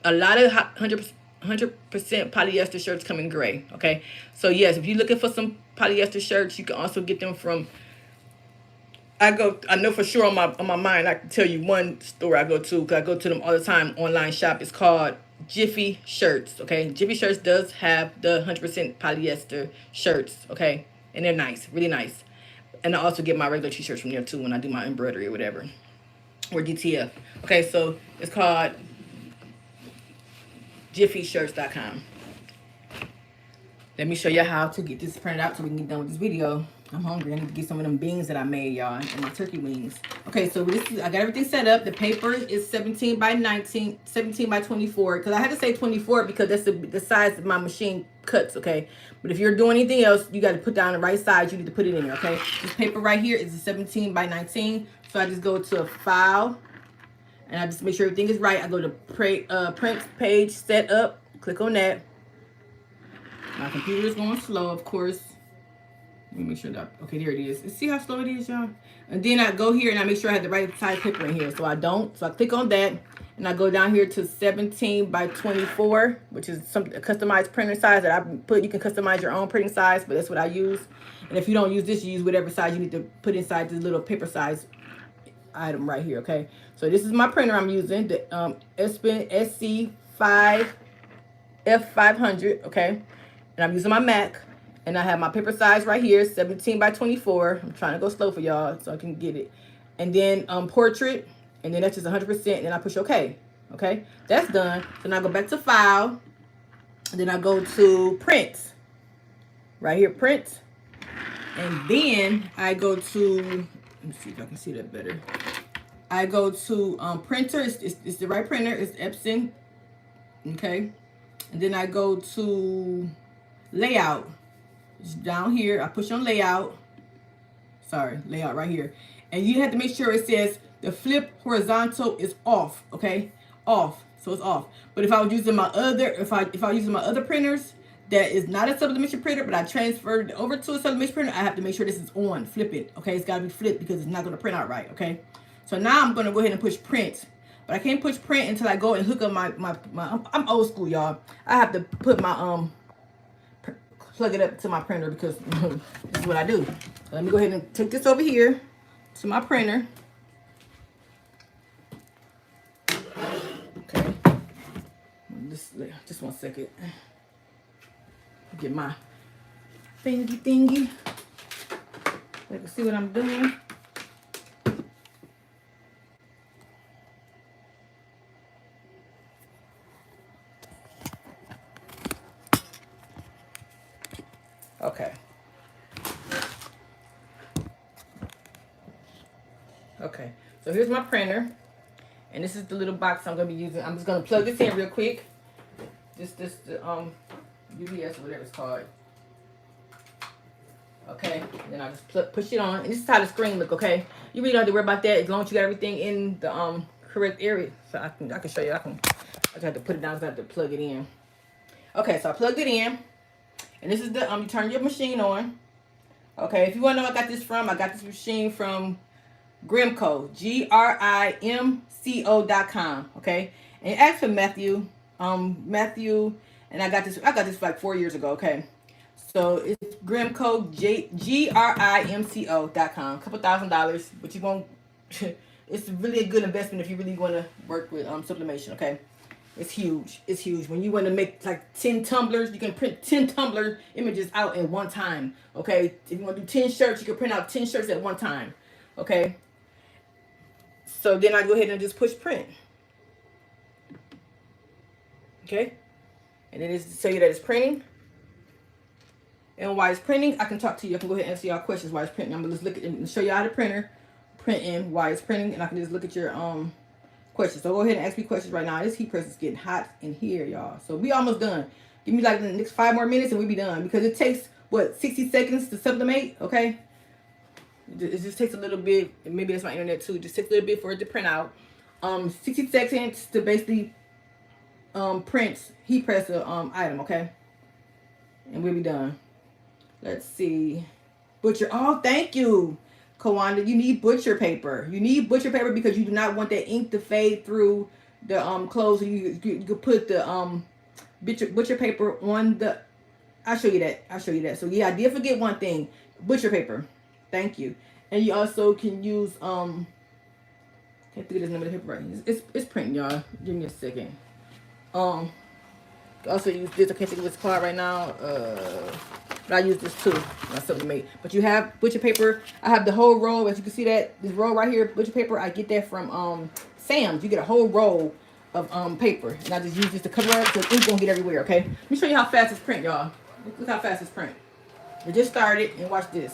A lot of 100% polyester shirts come in gray. Okay. So yes, if you're looking for some polyester shirts, you can also get them from. I know for sure on my mind. I can tell you one store I go to, because I go to them all the time. Online shop. It's called Jiffy Shirts. Okay. Jiffy Shirts does have the 100% polyester shirts. Okay. And they're nice, really nice. And I also get my regular t-shirts from there too when I do my embroidery or whatever. Or DTF. Okay, so it's called jiffyshirts.com. Let me show you how to get this printed out so we can get done with this video. I'm hungry. I need to get some of them beans that I made, y'all, and my turkey wings. Okay, so this is, I got everything set up. The paper is 17 by 24. Because I had to say 24 because that's the size that my machine cuts, okay? But if you're doing anything else, you got to put down the right size. You need to put it in there, okay? This paper right here is a 17 by 19. So I just go to File, and I just make sure everything is right. I go to Print Page Setup. Click on that. My computer is going slow, of course. Let me make sure that, okay, there it is. See how slow it is, y'all? And then I go here and I make sure I have the right size paper in here. So I don't. So I click on that. And I go down here to 17 by 24, which is a customized printer size that I put. You can customize your own printing size, but that's what I use. And if you don't use this, you use whatever size you need to put inside this little paper size item right here, okay? So this is my printer I'm using, the EPSON Sc-F570, okay? And I'm using my Mac. And I have my paper size right here, 17 by 24. I'm trying to go slow for y'all so I can get it. And then portrait. And then that's just 100%. And then I push OK. Okay. That's done. Then I go back to File. And then I go to Print. Right here, Print. And then I go to, let me see if I can see that better. I go to Printer. It's the right printer. It's EPSON. Okay. And then I go to Layout. Down here, I push on layout. Sorry, layout right here. And you have to make sure it says the flip horizontal is off, okay? Off. So it's off. But if I was using my other, if I was using my other printers, that is not a sublimation printer, but I transferred it over to a sublimation printer, I have to make sure this is on. Flip it. Okay, it's gotta be flipped because it's not gonna print out right, okay? So now I'm gonna go ahead and push print. But I can't push print until I go and hook up my I'm old school, y'all. I have to put my plug it up to my printer because this is what I do. So let me go ahead and take this over here to my printer. Okay. Just 1 second. Get my thingy. So I can see what I'm doing. Okay. Okay. So here's my printer. And this is the little box I'm going to be using. I'm just going to plug this in real quick. This UPS, whatever it's called. Okay, then I just push it on, and this is how the screen look. Okay, you really don't have to worry about that as long as you got everything in the correct area. So I can show you. I just have to put it down. So I have to plug it in. Okay, so I plugged it in, and this is the you turn your machine on. Okay, if you want to know where I got this from, I got this machine from Grimco, GRIMCO.com. Okay, and ask for Matthew, Matthew, and I got this like 4 years ago. Okay, so it's Grimco, GRIMCO.com. Couple $1,000, but you won't. It's really a good investment if you really want to work with sublimation. Okay, it's huge. It's huge. When you want to make like 10 tumblers, you can print 10 tumbler images out at one time. Okay, if you want to do 10 shirts, you can print out 10 shirts at one time. Okay. So then I go ahead and just push print. Okay, and then it's to tell you that it's printing. And while it's printing, I can talk to you. I can go ahead and answer y'all questions while it's printing. I'm gonna just look at and show you how the printer printing while it's printing, and I can just look at your questions. So go ahead and ask me questions right now. This heat press is getting hot in here, y'all. So we almost done. Give me like the next 5 more minutes and we'll be done, because it takes what, 60 seconds to sublimate. Okay, it just takes a little bit. Maybe that's my internet too. It just takes a little bit for it to print out. 60 seconds to basically print, heat press a item. Okay, and we'll be done. Let's see. Butcher. Oh, thank you, Kawanda. You need butcher paper. You need butcher paper because you do not want that ink to fade through the clothes. You could put the butcher paper on the. I'll show you that. I'll show you that. So yeah, I did forget one thing. Butcher paper. Thank you. And you also can use can't think of this name of the paper right. It's printing, y'all. Give me a second. Also use this. I can't think of what's called right now. But I use this too. I sublimate. But you have butcher paper. I have the whole roll. As you can see, that this roll right here, butcher paper. I get that from Sam's. You get a whole roll of paper, and I just use this to cover up so the ink won't get everywhere. Okay. Let me show you how fast it's print, y'all. Look how fast it's print. It just started, and watch this.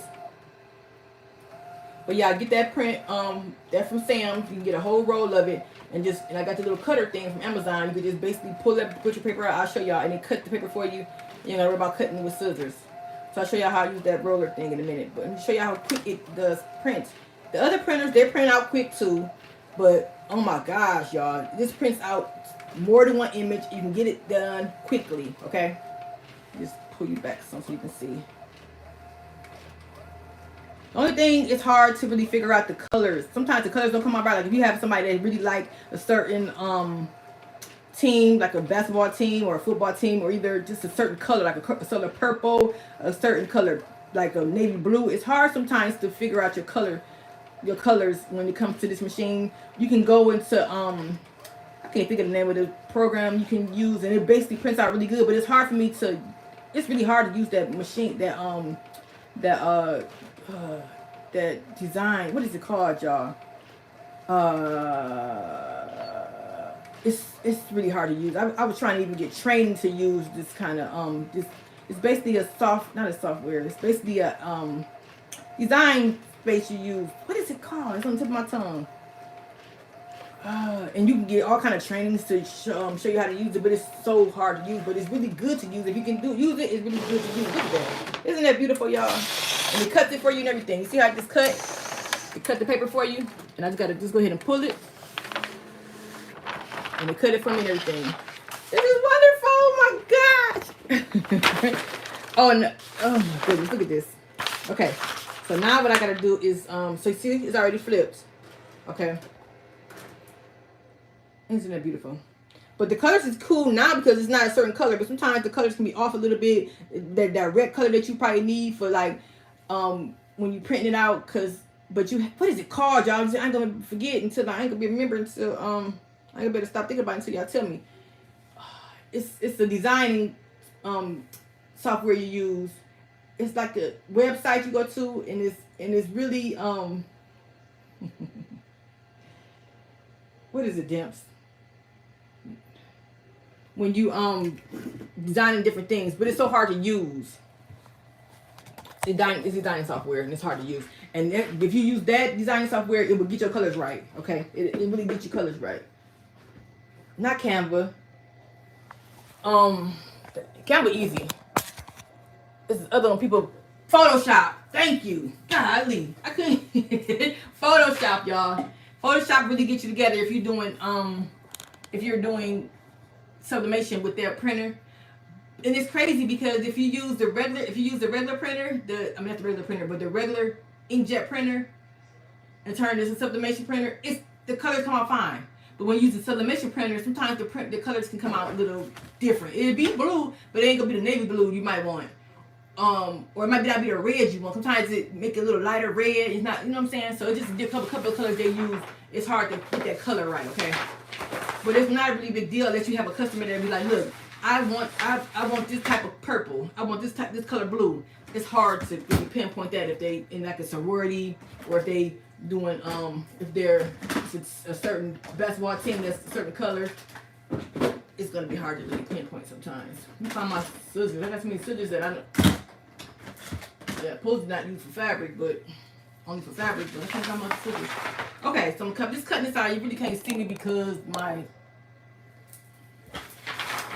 But yeah, I get that print. That from Sam's. You can get a whole roll of it. And I got the little cutter thing from Amazon. You could just basically pull that butcher paper out. I'll show y'all, and then cut the paper for you. You ain't gotta worry about cutting with scissors. So I'll show y'all how I use that roller thing in a minute. But let me show y'all how quick it does print. The other printers, they print out quick too. But oh my gosh, y'all, this prints out more than one image. You can get it done quickly. Okay, just pull you back so you can see. The only thing, it's hard to really figure out the colors. Sometimes the colors don't come out right. Like if you have somebody that really like a certain team, like a basketball team or a football team, or either just a certain color, like a color purple, a certain color like a navy blue. It's hard sometimes to figure out your colors when it comes to this machine. You can go into I can't think of the name of the program you can use, and it basically prints out really good. But it's hard for me to. It's really hard to use that machine. That design, what is it called, y'all? It's really hard to use. I was trying to even get trained to use this kind of it's basically a not a software. It's basically a design space you use. What is it called? It's on the tip of my tongue. And you can get all kind of trainings to show you how to use it, but it's so hard to use. But it's really good to use. If you can use it, it's really good to use. Look at that. Isn't that beautiful, y'all? And it cuts it for you and everything. You see how I just cut? It cut the paper for you. And I just got to just go ahead and pull it. And it cut it for me and everything. This is wonderful. Oh, my gosh. Oh, no. Oh, my goodness. Look at this. Okay. So now what I got to do is, so you see, it's already flipped. Okay. Isn't that beautiful? But the colors is cool now because it's not a certain color. But sometimes the colors can be off a little bit. The direct color that you probably need for like when you print it out. But what is it called, y'all? I ain't gonna forget until I ain't gonna be remembered until I ain't gonna better stop thinking about it until y'all tell me. It's the designing software you use. It's like a website you go to, and it's really what is it, Dimps? When you designing different things, but it's so hard to use. It's designing software, and it's hard to use. And if you use that designing software, it will get your colors right. Okay, it really gets your colors right. Not Canva. Canva easy. This is other one, people. Photoshop. Thank you. Golly, I couldn't. Photoshop, y'all. Photoshop really gets you together if you're doing sublimation with that printer. And it's crazy because if you use the regular printer, not the regular printer, but the regular inkjet printer, and turn this into sublimation printer, the colors come out fine. But when you use the sublimation printer, sometimes the colors can come out a little different. It'll be blue, but it ain't gonna be the navy blue you might want. Or it might not be the red you want. Sometimes it make it a little lighter red. It's not, you know what I'm saying? So it's just a couple of colors they use. It's hard to get that color right, okay? But it's not a really big deal that you have a customer that be like, look, I want this type of purple. I want this color blue. It's hard to really pinpoint that if they in like a sorority or if they doing if it's a certain basketball team that's a certain color. It's gonna be hard to really pinpoint sometimes. Let me find my scissors. I got so many scissors that I don't. Yeah, supposed to not use for fabric, but only for fabric. But I can't find my scissors. Okay, so I'm just cutting this out. You really can't see me because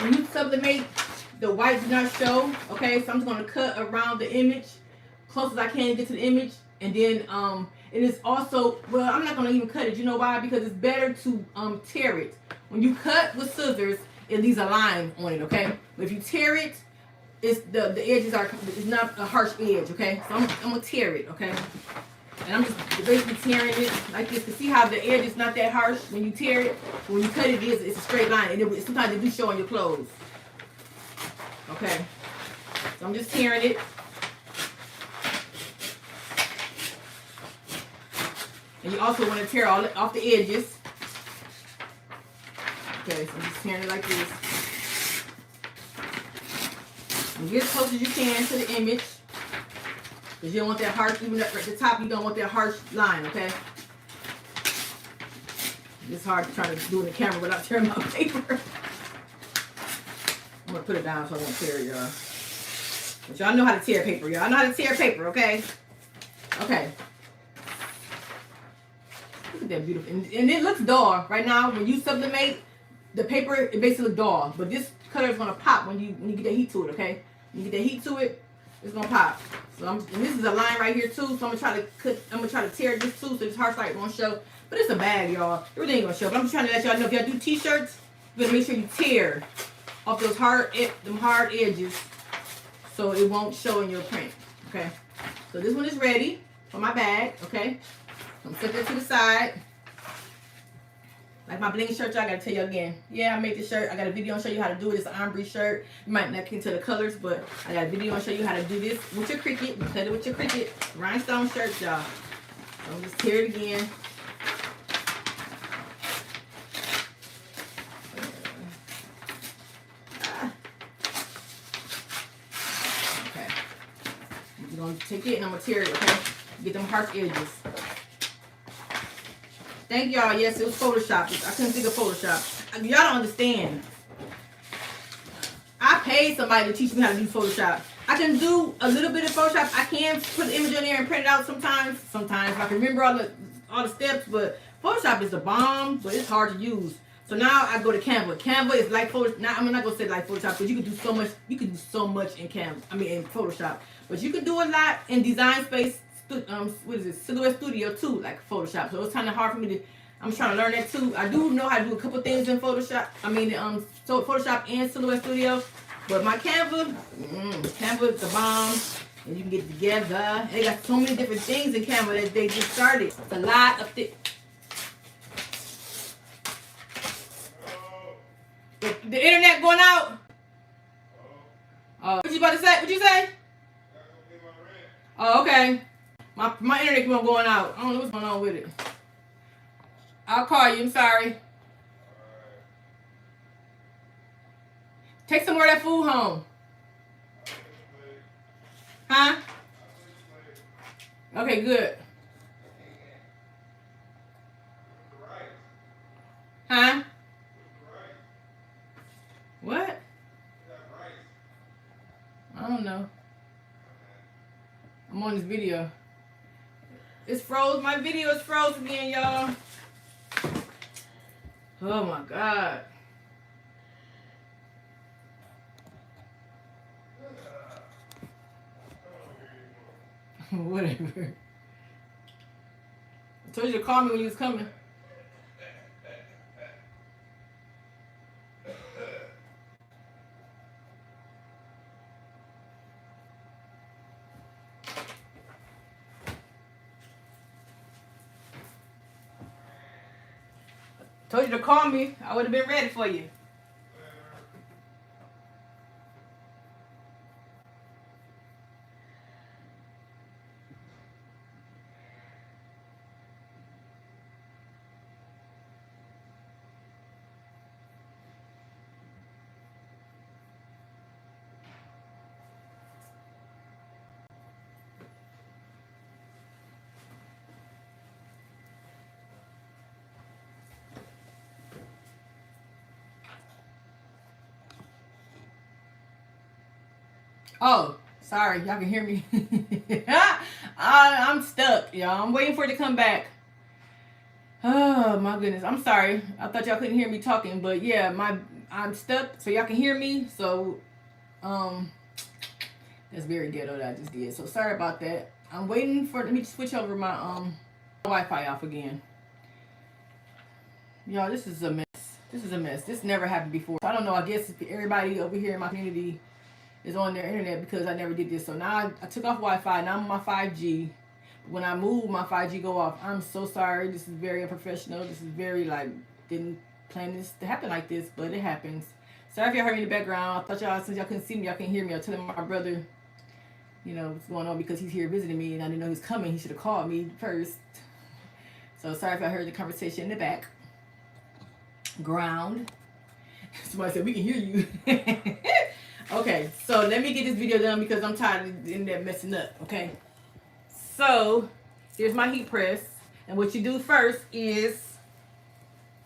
when you sublimate, the white do not show. Okay, so I'm just gonna cut around the image, close as I can to get to the image, and then it is also, well, I'm not gonna even cut it. You know why? Because it's better to tear it. When you cut with scissors, it leaves a line on it. Okay, but if you tear it, it's the edges it's not a harsh edge. Okay, so I'm gonna tear it. Okay. And I'm just basically tearing it like this to see how the edge is not that harsh when you tear it. When you cut it, it's a straight line. And sometimes it do show on your clothes. Okay. So I'm just tearing it. And you also want to tear all off the edges. Okay, so I'm just tearing it like this. And get as close as you can to the image. Because you don't want that harsh, even at the top, you don't want that harsh line, okay? It's hard to try to do in the camera without tearing my paper. I'm going to put it down so I won't tear it, y'all. But y'all know how to tear paper, y'all know how to tear paper, okay? Okay. Look at that beautiful. And it looks dull. Right now, when you sublimate, the paper, it basically looks dull. But this color is going to pop when you get that heat to it, okay? When you get that heat to it, it's gonna pop. So and this is a line right here too. So I'm gonna try to tear this too, so this harsh light won't show. But it's a bag, y'all. Everything ain't gonna show. But I'm just trying to let y'all know if y'all do t-shirts, you gotta make sure you tear off those hard edges, so it won't show in your print. Okay. So this one is ready for my bag. Okay. So I'm set that to the side. Like my bling shirt, y'all gotta tell you again. Yeah, I made this shirt. I got a video on show you how to do it. It's an ombre shirt. You might not get to the colors, but I got a video on show you how to do this with your Cricut. You cut it with your Cricut. Rhinestone shirt, y'all. So I'm just tear it again. Okay. I'm gonna take it and I'm gonna tear it, okay? Get them harsh edges. Thank y'all. Yes, it was Photoshop. I couldn't think of Photoshop. Y'all don't understand. I paid somebody to teach me how to do Photoshop. I can do a little bit of Photoshop. I can put the image in there and print it out sometimes. Sometimes I can remember all the steps, but Photoshop is the bomb, but it's hard to use. So now I go to Canva. Canva is like Photoshop. Now I'm not gonna say like Photoshop because you can do so much. You can do so much in Canva. I mean in Photoshop, but you can do a lot in Design Space. What is it? Silhouette Studio too, like Photoshop. So it's kind of hard for me to. I'm trying to learn that too. I do know how to do a couple things in Photoshop. I mean, so Photoshop and Silhouette Studio. But my Canva, Canva is the bomb, and you can get it together. And they got so many different things in Canva that they just started. It's a lot of things. The internet going out. What you about to say? What you say? Oh, okay. My internet keep on going out. I don't know what's going on with it. I'll call you. I'm sorry. Take some more of that food home. Huh? Okay, good. Huh? What? I don't know. I'm on this video. It's froze. My video is froze again, y'all. Oh my God. Whatever. I told you to call me when you was coming. Told you to call me. I would have been ready for you. Oh, sorry. Y'all can hear me. I'm stuck, y'all. I'm waiting for it to come back. Oh, my goodness. I'm sorry. I thought y'all couldn't hear me talking. But, yeah, I'm stuck. So, y'all can hear me. So, that's very ghetto that I just did. So, sorry about that. I'm waiting for... Let me switch over my Wi-Fi off again. Y'all, this is a mess. This is a mess. This never happened before. I don't know. I guess everybody over here in my community is on their internet because I never did this. So now I took off Wi-Fi. Now I'm on my 5G. When I move, my 5G go off. I'm so sorry. This is very unprofessional. This is very, like, didn't plan this to happen like this, but it happens. Sorry if y'all heard me in the background. I thought y'all, since y'all couldn't see me, y'all couldn't hear me. I was telling my brother, you know, what's going on because he's here visiting me and I didn't know he was coming. He should have called me first. So sorry if I heard the conversation in the back. Ground. Somebody said, we can hear you. Okay, so let me get this video done because I'm tired of in there messing up, okay? So, here's my heat press. And what you do first is,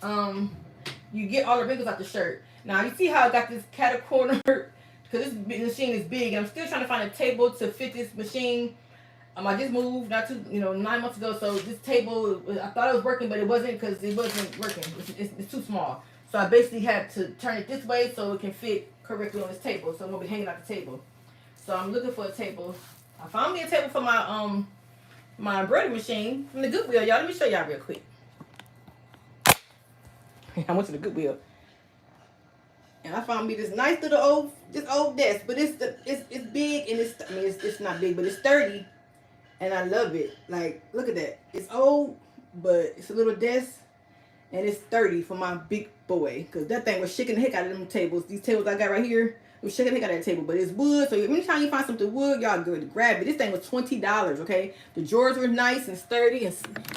you get all the wrinkles out the shirt. Now, you see how I got this cat corner? Because this machine is big. And I'm still trying to find a table to fit this machine. I just moved 9 months ago. So, this table, I thought it was working, but it wasn't because it wasn't working. It's too small. So, I basically had to turn it this way so it can fit correctly on this table, so I'm gonna be hanging out the table. So I'm looking for a table. I found me a table for my my embroidery machine from the Goodwill, y'all. Let me show y'all real quick. I went to the Goodwill and I found me this nice little old desk, but it's big and it's not big, but it's sturdy, and I love it. Like, look at that. It's old, but it's a little desk. And it's 30 for my big boy. Because that thing was shaking the heck out of them tables. These tables I got right here, it was shaking the heck out of that table. But it's wood. So anytime you find something wood, y'all go to grab it. This thing was $20, okay? The drawers were nice and sturdy. And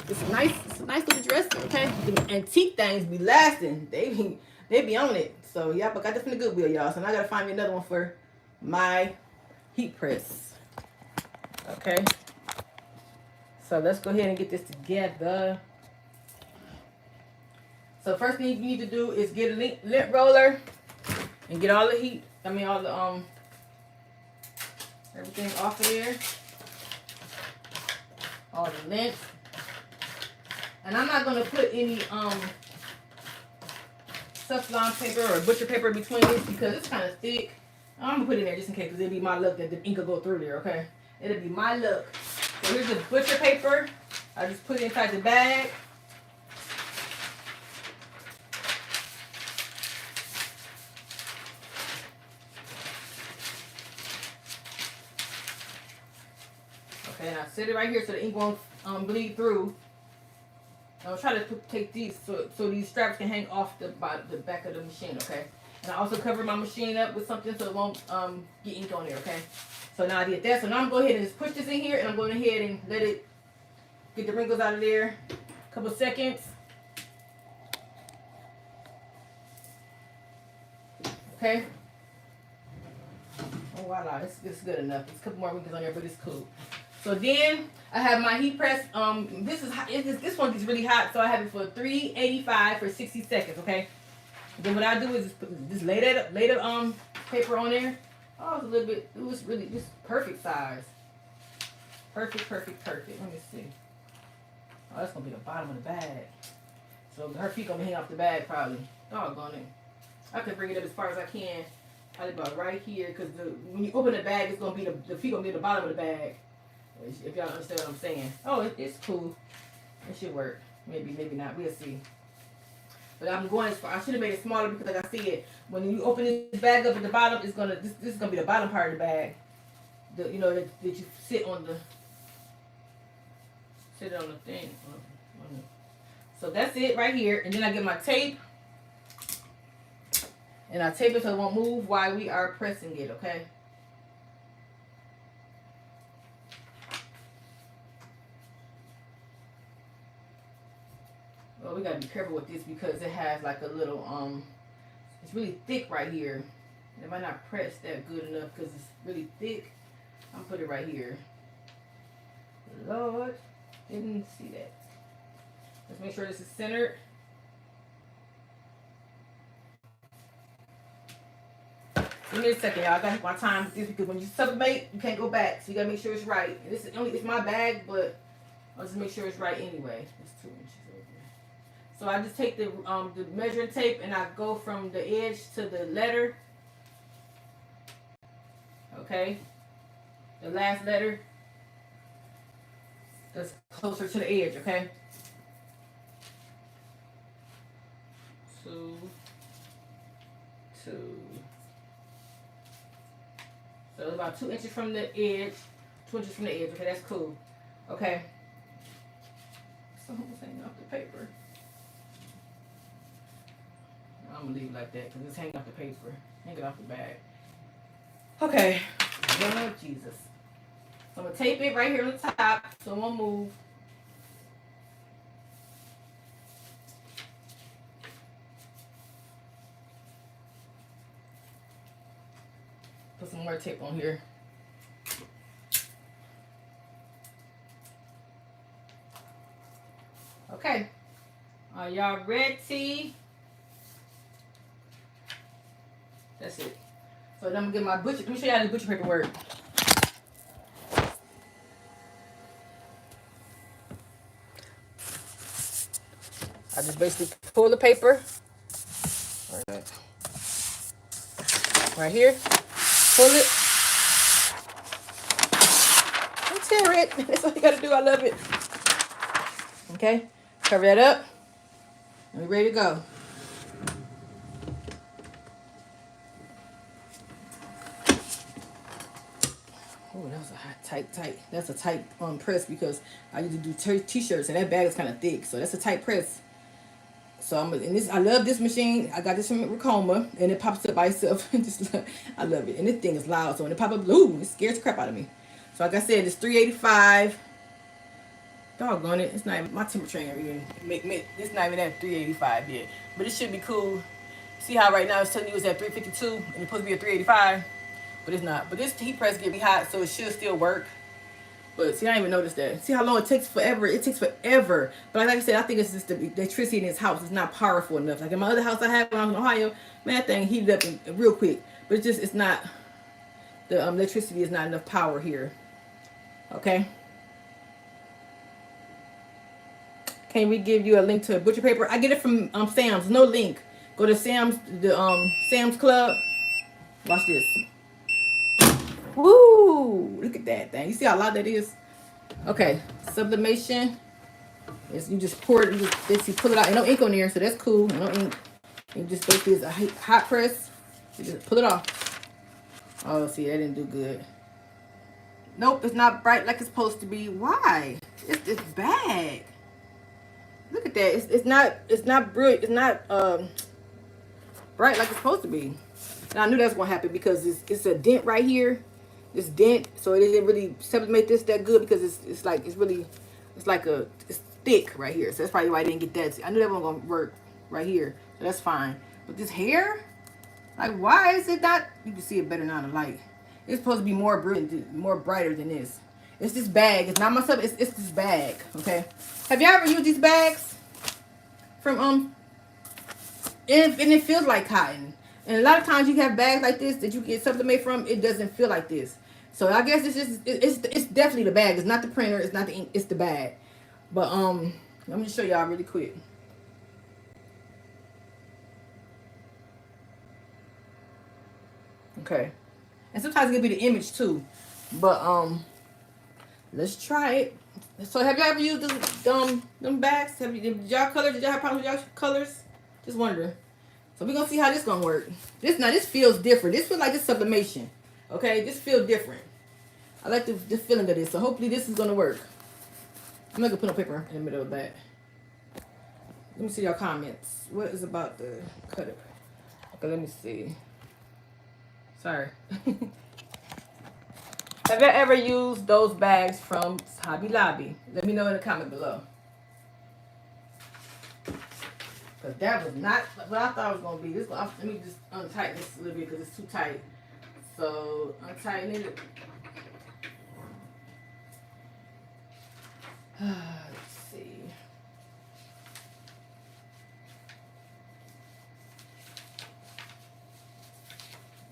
it's nice. It's a nice little dresser, okay? The antique things be lasting. They be on it. So, yeah, but I got this from the Goodwill, y'all. So now I got to find me another one for my heat press. Okay? So let's go ahead and get this together. So first thing you need to do is get a lint roller and get all the heat, all the everything off of there. All the lint. And I'm not gonna put any Teflon paper or butcher paper between this because it's kind of thick. I'm gonna put it in there just in case because it'll be my luck that the ink will go through there, okay? It'll be my luck. So here's the butcher paper. I just put it inside the bag. Okay, and I set it right here so the ink won't bleed through. I'll try to take these so these straps can hang off the back of the machine, okay? And I also cover my machine up with something so it won't get ink on there, okay? So now I did that. So now I'm going to go ahead and just push this in here and I'm going ahead and let it get the wrinkles out of there. A couple seconds. Okay? Oh, voila. It's good enough. There's a couple more wrinkles on there, but it's cool. So then I have my heat press. This one is really hot, so I have it for 385 for 60 seconds. Okay. Then what I do is just lay that paper on there. Oh, it's a little bit. It was really just perfect size. Perfect. Let me see. Oh, that's gonna be the bottom of the bag. So her feet gonna hang off the bag probably. Doggone it. I could bring it up as far as I can. Probably about right here, because when you open the bag, it's gonna be the feet gonna be at the bottom of the bag. If y'all understand what I'm saying. Oh, it's cool. It should work. Maybe, maybe not. We'll see. But I'm going as far. I should have made it smaller because, like I said, when you open this bag up at the bottom, it's gonna. This is gonna be the bottom part of the bag. You know that you sit on the thing. So that's it right here, and then I get my tape, and I tape it so it won't move while we are pressing it. Okay. Well, we gotta be careful with this because it has like a little it's really thick right here. It might not press that good enough because it's really thick. I'll put it right here. Lord, didn't see that. Let's make sure this is centered. Give me a second, y'all. I gotta take my time with this because when you sublimate, you can't go back. So you gotta make sure it's right. And this is only it's my bag, but I'll just make sure it's right anyway. It's 2 inches over there. So I just take the measuring tape and I go from the edge to the letter. Okay. The last letter that's closer to the edge, okay? 2, 2. So it's about 2 inches from the edge. 2 inches from the edge. Okay, that's cool. Okay. So almost hanging off the paper. I'm gonna leave it like that because it's hanging off the paper. Hanging off the bag. Okay. Lord Jesus. So I'm gonna tape it right here on the top so it won't move. Put some more tape on here. Okay. Are y'all ready? That's it. So then I'm gonna get my butcher. Let me show you how the butcher paper works. I just basically pull the paper. Right here. Pull it. And tear it. That's all you gotta do. I love it. Okay. Cover that up. And we're ready to go. Oh, that was a tight. That's a tight press because I usually do t-shirts and that bag is kind of thick, so that's a tight press. So I'm in this. I love this machine. I got this from Ricoma, and it pops up by itself. I love it, and this thing is loud. So when it pop up, ooh, it scares the crap out of me. So like I said, it's 385. Doggone it, it's not even, my temperature ain't even it's not even at 385 yet, but it should be cool. See how right now it's telling you it's at 352 and it's supposed to be at 385. But it's not. But this heat press get me hot, so it should still work. But see, I didn't even notice that. See how long it takes forever? It takes forever. But like I said, I think it's just the electricity in this house is not powerful enough. Like in my other house I had when I was in Ohio, man, that thing heated up real quick. But it's not, the electricity is not enough power here. Okay. Can we give you a link to a butcher paper? I get it from Sam's. No link. Go to Sam's Club. Watch this. Woo! Look at that thing. You see how loud that is? Okay, sublimation. Is you just pour it, you pull it out. Ain't no ink on there, so that's cool. No ink. You just basically is a hot press. You just pull it off. Oh, see, that didn't do good. Nope, it's not bright like it's supposed to be. Why? It's bad. Look at that. It's not brilliant. It's not bright like it's supposed to be. And I knew that's gonna happen because it's a dent right here. This dent, so it didn't really sublimate this that good because it's thick right here. So that's probably why I didn't get that. I knew that wasn't gonna work right here. So that's fine. But this hair, like, why is it not? You can see it better now in the light. It's supposed to be more brilliant, more brighter than this. It's this bag. It's not myself. It's this bag. Okay. Have y'all ever used these bags from and it feels like cotton. And a lot of times you have bags like this that you get sublimate from. It doesn't feel like this. So I guess it's definitely the bag. It's not the printer. It's not the ink. It's the bag. But let me just show y'all really quick. Okay. And sometimes it can be the image too. But Let's try it. So have y'all ever used them bags? Did y'all color? Did y'all have problems with y'all colors? Just wondering. So we're gonna see how this gonna work. This feels different. This feels like this sublimation. Okay, this feels different. I like the feeling of this. So hopefully this is gonna work. I'm not gonna put no paper in the middle of that. Let me see your comments. What is about the cutter? Okay, let me see. Sorry. Have you ever used those bags from Hobby Lobby? Let me know in the comment below. Because that was not what I thought it was going to be. Let me just untighten this a little bit because it's too tight. So, untighten it. Let's see.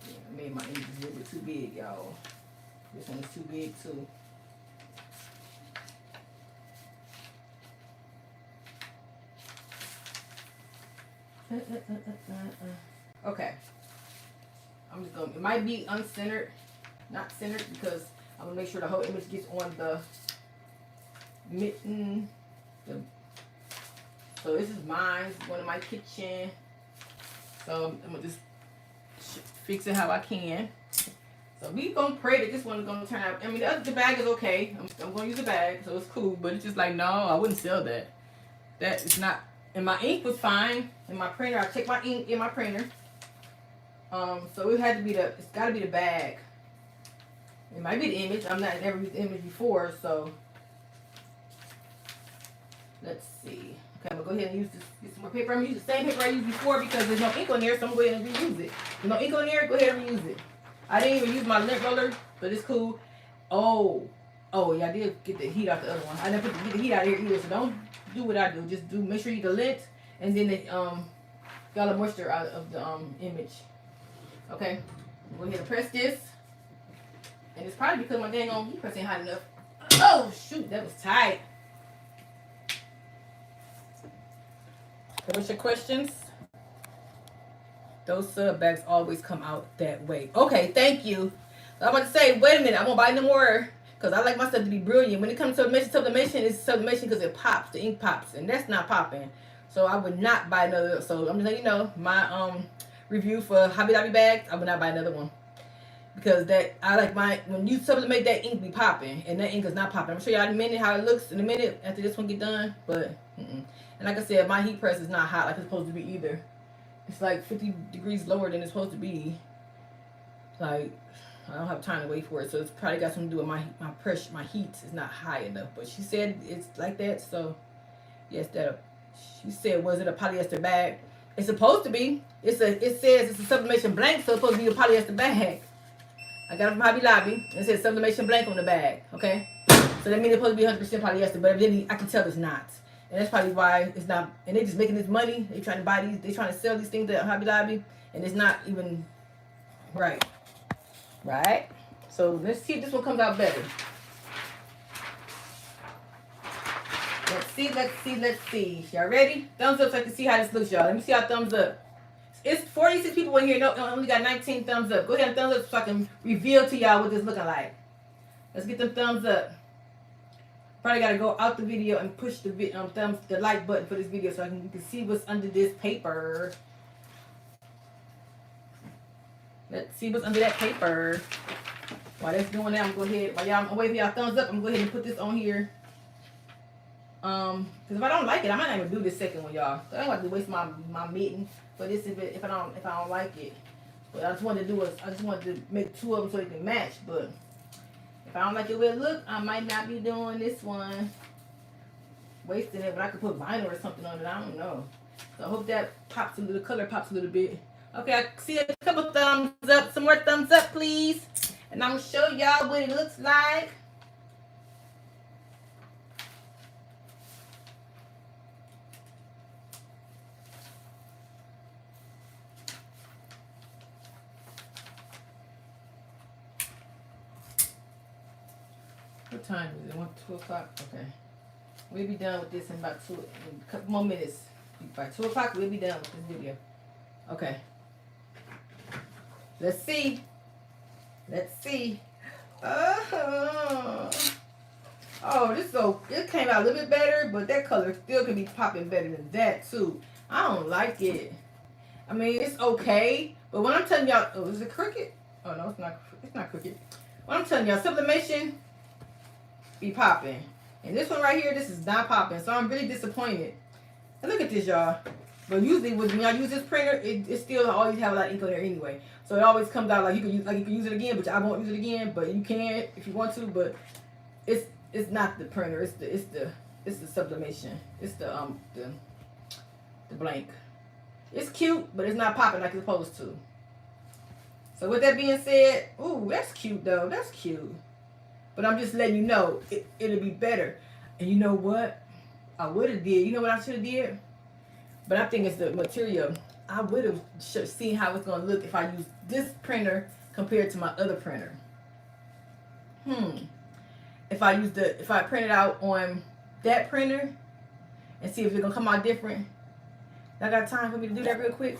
Yeah, I made my edges a little bit too big, y'all. This one is too big too. Okay. I'm just gonna, it might be uncentered, not centered, because I'm gonna make sure the whole image gets on the mitten. So this is mine, one in my kitchen. So I'm gonna just fix it how I can. So we gonna pray that this one is gonna turn out. I mean, the bag is okay. I'm gonna use the bag, so it's cool. But it's just like, no, I wouldn't sell that. That is not. And my ink was fine. In my printer, I checked my ink in my printer. So it had to be it's gotta be the bag. It might be the image. I've never used the image before, so let's see. Okay, I'm gonna go ahead and use this. Get some more paper. I'm gonna use the same paper I used before because there's no ink on there, so I'm gonna go ahead and reuse it. There's no ink on there. Go ahead and reuse it. I didn't even use my lint roller, but it's cool. Oh, yeah, I did get the heat out the other one. I never get the heat out of here either, so don't do what I do. Just make sure you get the lint and then got the moisture out of the image. Okay, go ahead and press this. And it's probably because my dang heat press ain't hot enough. Oh shoot, that was tight. Okay, what's your questions? Those sub bags always come out that way. Okay, thank you. I'm about to say, wait a minute, I won't buy no more because I like my stuff to be brilliant. When it comes to sublimation, it's sublimation because it pops, the ink pops, and that's not popping. So I would not buy another. So I'm just letting you know, my review for Hobby Lobby bags, I would not buy another one because when you sublimate, that ink be popping, and that ink is not popping. I'm gonna show y'all in a minute how it looks in a minute after this one get done. But and like I said, my heat press is not hot like it's supposed to be either. It's like 50 degrees lower than it's supposed to be. Like, I don't have time to wait for it. So it's probably got something to do with my pressure, my heat is not high enough. But she said it's like that. So, yes, she said, was it a polyester bag? It's supposed to be. It says it's a sublimation blank, so it's supposed to be a polyester bag. I got it from Hobby Lobby. It says sublimation blank on the bag. Okay? So that means it's supposed to be 100% polyester. But evidently, I can tell it's not. And that's probably why it's not. And they're just making this money. They trying to buy these. They trying to sell these things at Hobby Lobby, and it's not even right. Right. So let's see if this one comes out better. Let's see. Y'all ready? Thumbs up so I can see how this looks, y'all. Let me see how thumbs up. It's 46 people in here. No, only got 19 thumbs up. Go ahead and thumbs up so I can reveal to y'all what this looking like. Let's get them thumbs up. Probably gotta go out the video and push the the like button for this video so you can see what's under this paper. Let's see what's under that paper. While that's doing that, I'm gonna go ahead. While y'all, I'm waiting for y'all thumbs up. I'm gonna go ahead and put this on here. Because if I don't like it, I might not even do this second one, y'all. I don't have to waste my mitten for this if I don't like it. But I just wanted to make two of them so they can match. But if I don't like the way it look, I might not be doing this one. Wasting it, but I could put vinyl or something on it. I don't know. So I hope that pops a little, color pops a little bit. Okay, I see a couple thumbs up. Some more thumbs up, please. And I'm going to show y'all what it looks like. What time is it? 2 o'clock? Okay. We'll be done with this in about in a couple more minutes. By 2 o'clock, we'll be done with this video. Okay. Let's see. Let's see. Oh. Oh, it came out a little bit better, but that color still could be popping better than that too. I don't like it. I mean, it's okay, but when I'm telling y'all, oh, is it Cricut? Oh no, it's not. It's not Cricut. When I'm telling y'all, sublimation be popping, and this one right here, this is not popping. So I'm really disappointed. And look at this, y'all. But usually, when I use this printer, it still always have a lot of ink on there anyway. So it always comes out like you can use it again, but I won't use it again. But you can if you want to. But it's not the printer. It's the sublimation. It's the blank. It's cute, but it's not popping like it's supposed to. So with that being said, ooh, that's cute though. That's cute. But I'm just letting you know it'll be better. And you know what? I would have did. You know what I should have did? But I think it's the material. I would have seen how it's gonna look if I use this printer compared to my other printer. If I print it out on that printer and see if it's gonna come out different. I got time for me to do that real quick.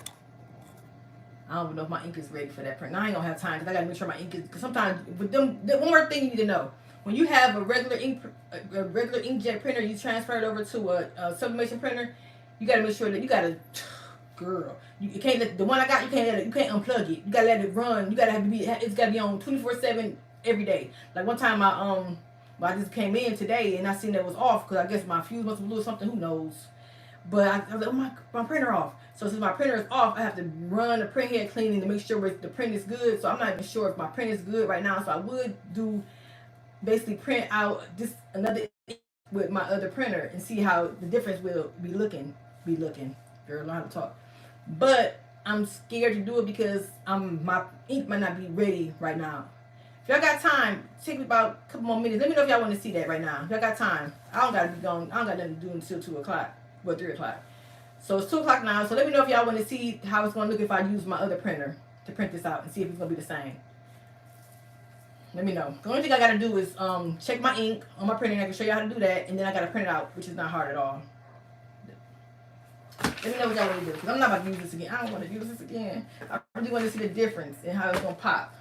I don't even know if my ink is ready for that print. I ain't gonna have time because I gotta make sure my ink is. Because sometimes with them, one more thing you need to know: when you have a regular inkjet printer, you transfer it over to a sublimation printer. You gotta make sure that you gotta, girl. You can't let the one I got. You can't unplug it. You gotta let it run. You gotta have to be. It's gotta be on 24/7 every day. Like one time I just came in today and I seen that it was off because I guess my fuse must have blew or something. Who knows? But I was like, oh my printer off. So since my printer is off, I have to run a print head cleaning to make sure the print is good. So I'm not even sure if my print is good right now. So I would do basically print out just another with my other printer and see how the difference will be looking. Girl, learn how to talk. But I'm scared to do it because my ink might not be ready right now. If y'all got time, take me about a couple more minutes. Let me know if y'all want to see that right now. If y'all got time. I don't gotta be gone. I don't got nothing to do until 2 o'clock. Well, 3 o'clock. So it's 2 o'clock now. So let me know if y'all want to see how it's going to look if I use my other printer to print this out and see if it's going to be the same. Let me know. The only thing I got to do is check my ink on my printer. I can show you how to do that. And then I got to print it out, which is not hard at all. Let me know what y'all want to do. Because I'm not about to use this again. I don't want to use this again. I really want to see the difference in how it's going to pop.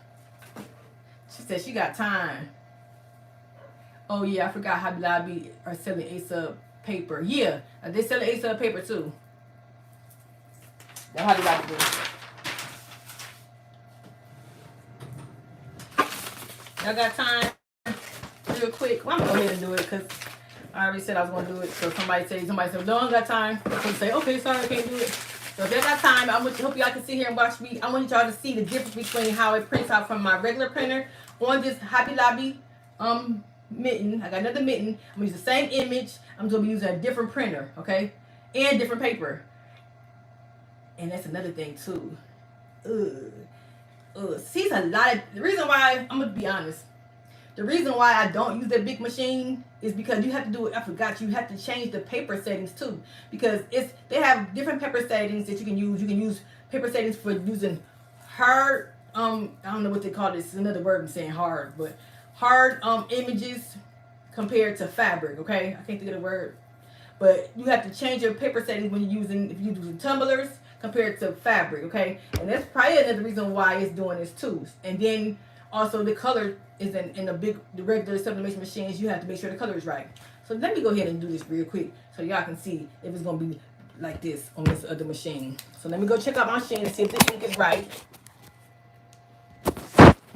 She said she got time. Oh, yeah. I forgot Hobby Lobby are selling A-Sub paper. Yeah. They sell A-Sub paper, too. That's how they like to do. Y'all got time? Real quick. Well, I'm going to go ahead and do it because I already said I was going to do it. So somebody said, no, I don't got time. So say, okay, sorry, I can't do it. So if y'all got time, I hope y'all can sit here and watch me. I want y'all to see the difference between how it prints out from my regular printer on this Hobby Lobby mitten. I got another mitten. I'm going to use the same image. I'm going to be using a different printer, okay? And different paper. And that's another thing, too. See, a lot of... The reason why... I'm going to be honest. The reason why I don't use that big machine is because you have to do it. I forgot. You have to change the paper settings, too. Because they have different paper settings that you can use. You can use paper settings for using hard... I don't know what they call this. It's another word I'm saying hard. But hard images compared to fabric, okay? I can't think of the word. But you have to change your paper settings when you're using... If you're using tumblers compared to fabric, okay? And that's probably another reason why it's doing this, too. And then... Also, the color is in the regular sublimation machines. You have to make sure the color is right. So let me go ahead and do this real quick so y'all can see if it's going to be like this on this other machine. So let me go check out my machine and see if the ink is right.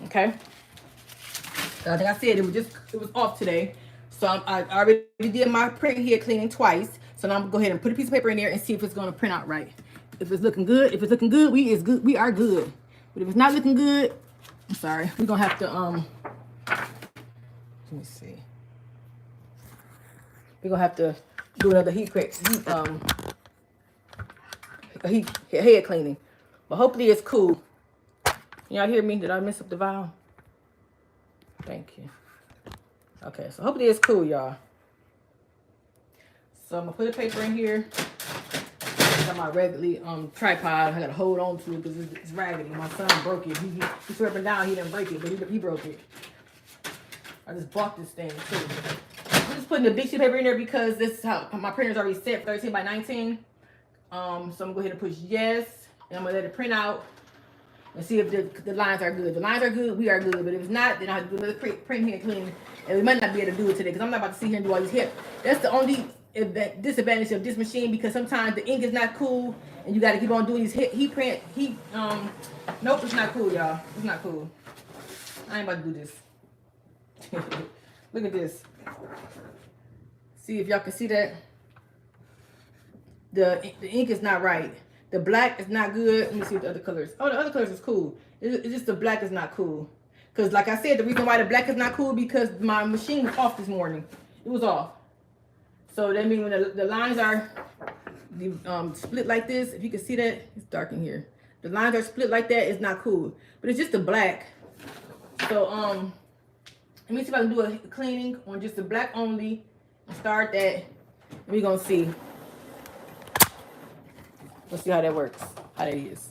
Okay. So like I said, it was off today. So I already did my print here cleaning twice. So now I'm going to go ahead and put a piece of paper in there and see if it's going to print out right. If it's looking good, we are good. But if it's not looking good, I'm sorry. We're gonna have to let me see. We're gonna have to do another head cleaning. But hopefully it's cool. Y'all hear me? Did I mess up the valve? Thank you. Okay, so hopefully it's cool, y'all. So I'm gonna put the paper in here. I got my regular tripod. I gotta hold on to it because it's raggedy. My son broke it. He threw up and down. He didn't break it, but he broke it. I just bought this thing too. I'm just putting the big sheet of paper in there because this is how my printer's already set 13 by 19. So I'm gonna go ahead and push yes, and I'm gonna let it print out. and see if the lines are good. If the lines are good, we are good. But if it's not, then I have to do another print here and clean. And we might not be able to do it today because I'm not about to sit here and do all these here. That's the only disadvantage of this machine, because sometimes the ink is not cool and you got to keep on doing these heat print. Nope, it's not cool, y'all. It's not cool. I ain't about to do this. Look at this. See if y'all can see that. The ink is not right. The black is not good. Let me see the other colors. Oh, the other colors is cool. It's just the black is not cool. Because like I said, the reason why the black is not cool because my machine was off this morning. It was off. So that means when the lines are split like this, if you can see that, it's dark in here. The lines are split like that, it's not cool. But it's just the black. So let me see if I can do a cleaning on just the black only. Start that. We're gonna see. Let's see how that works. How that is.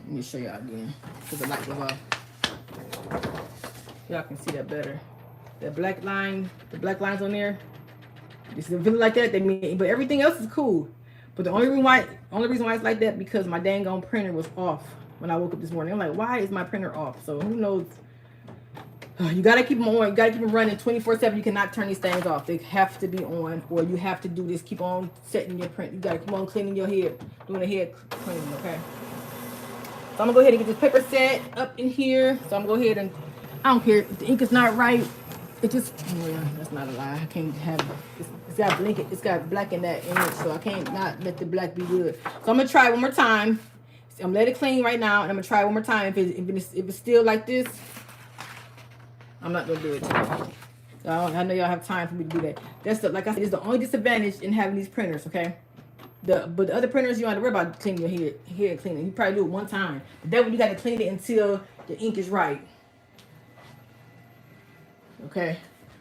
Let me show y'all again. Because the light goes off. Y'all can see that better. That black line, the black lines on there. It's really like that. They mean, but everything else is cool. But the only reason why it's like that because my dang on printer was off when I woke up this morning. I'm like, why is my printer off? So who knows? You gotta keep them on. You gotta keep them running 24/7. You cannot turn these things off. They have to be on, or you have to do this. Keep on setting your print. You gotta keep on cleaning your head, doing a head cleaning. Okay. So I'm gonna go ahead and get this paper set up in here. So I'm gonna go ahead and I don't care if the ink is not right. It just that's not a lie. I can't have it. It's got black in that in it, so I can't not let the black be good. So I'm gonna try one more time. I'm gonna let it clean right now, and I'm gonna try one more time. If it's still like this, I'm not gonna do it today. So I know y'all have time for me to do that. That's like I said, it's the only disadvantage in having these printers. Okay. But the other printers, you don't have to worry about cleaning your hair cleaning. You probably do it one time. But that one you got to clean it until the ink is right. Okay.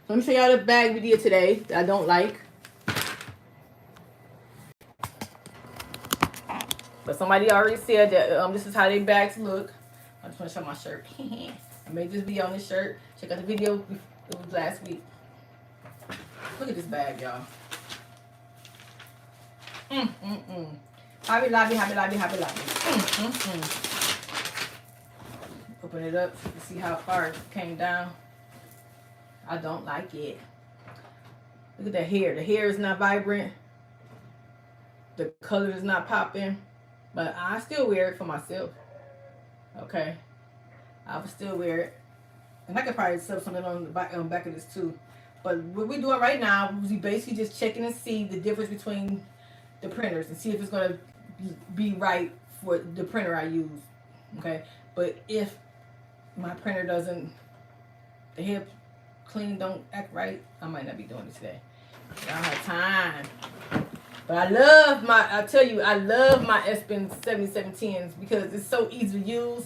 So let me show y'all the bag we did today that I don't like. But somebody already said that this is how their bags look. I just want to show my shirt. I made this video on this shirt. Check out the video. It was last week. Look at this bag, y'all. Hobby Lobby, Hobby Lobby, Hobby Lobby. Open it up to see how far it came down. I don't like it. Look at the hair. The hair is not vibrant. The color is not popping. But I still wear it for myself. Okay. I would still wear it. And I could probably sell something on the back of this too. But what we're doing right now is we basically just checking and see the difference between the printers and see if it's going to be right for the printer I use. Okay. But if my printer doesn't, the hair clean don't act right, I might not be doing it today. I don't have time. But I love my EPSON 7710s because it's so easy to use.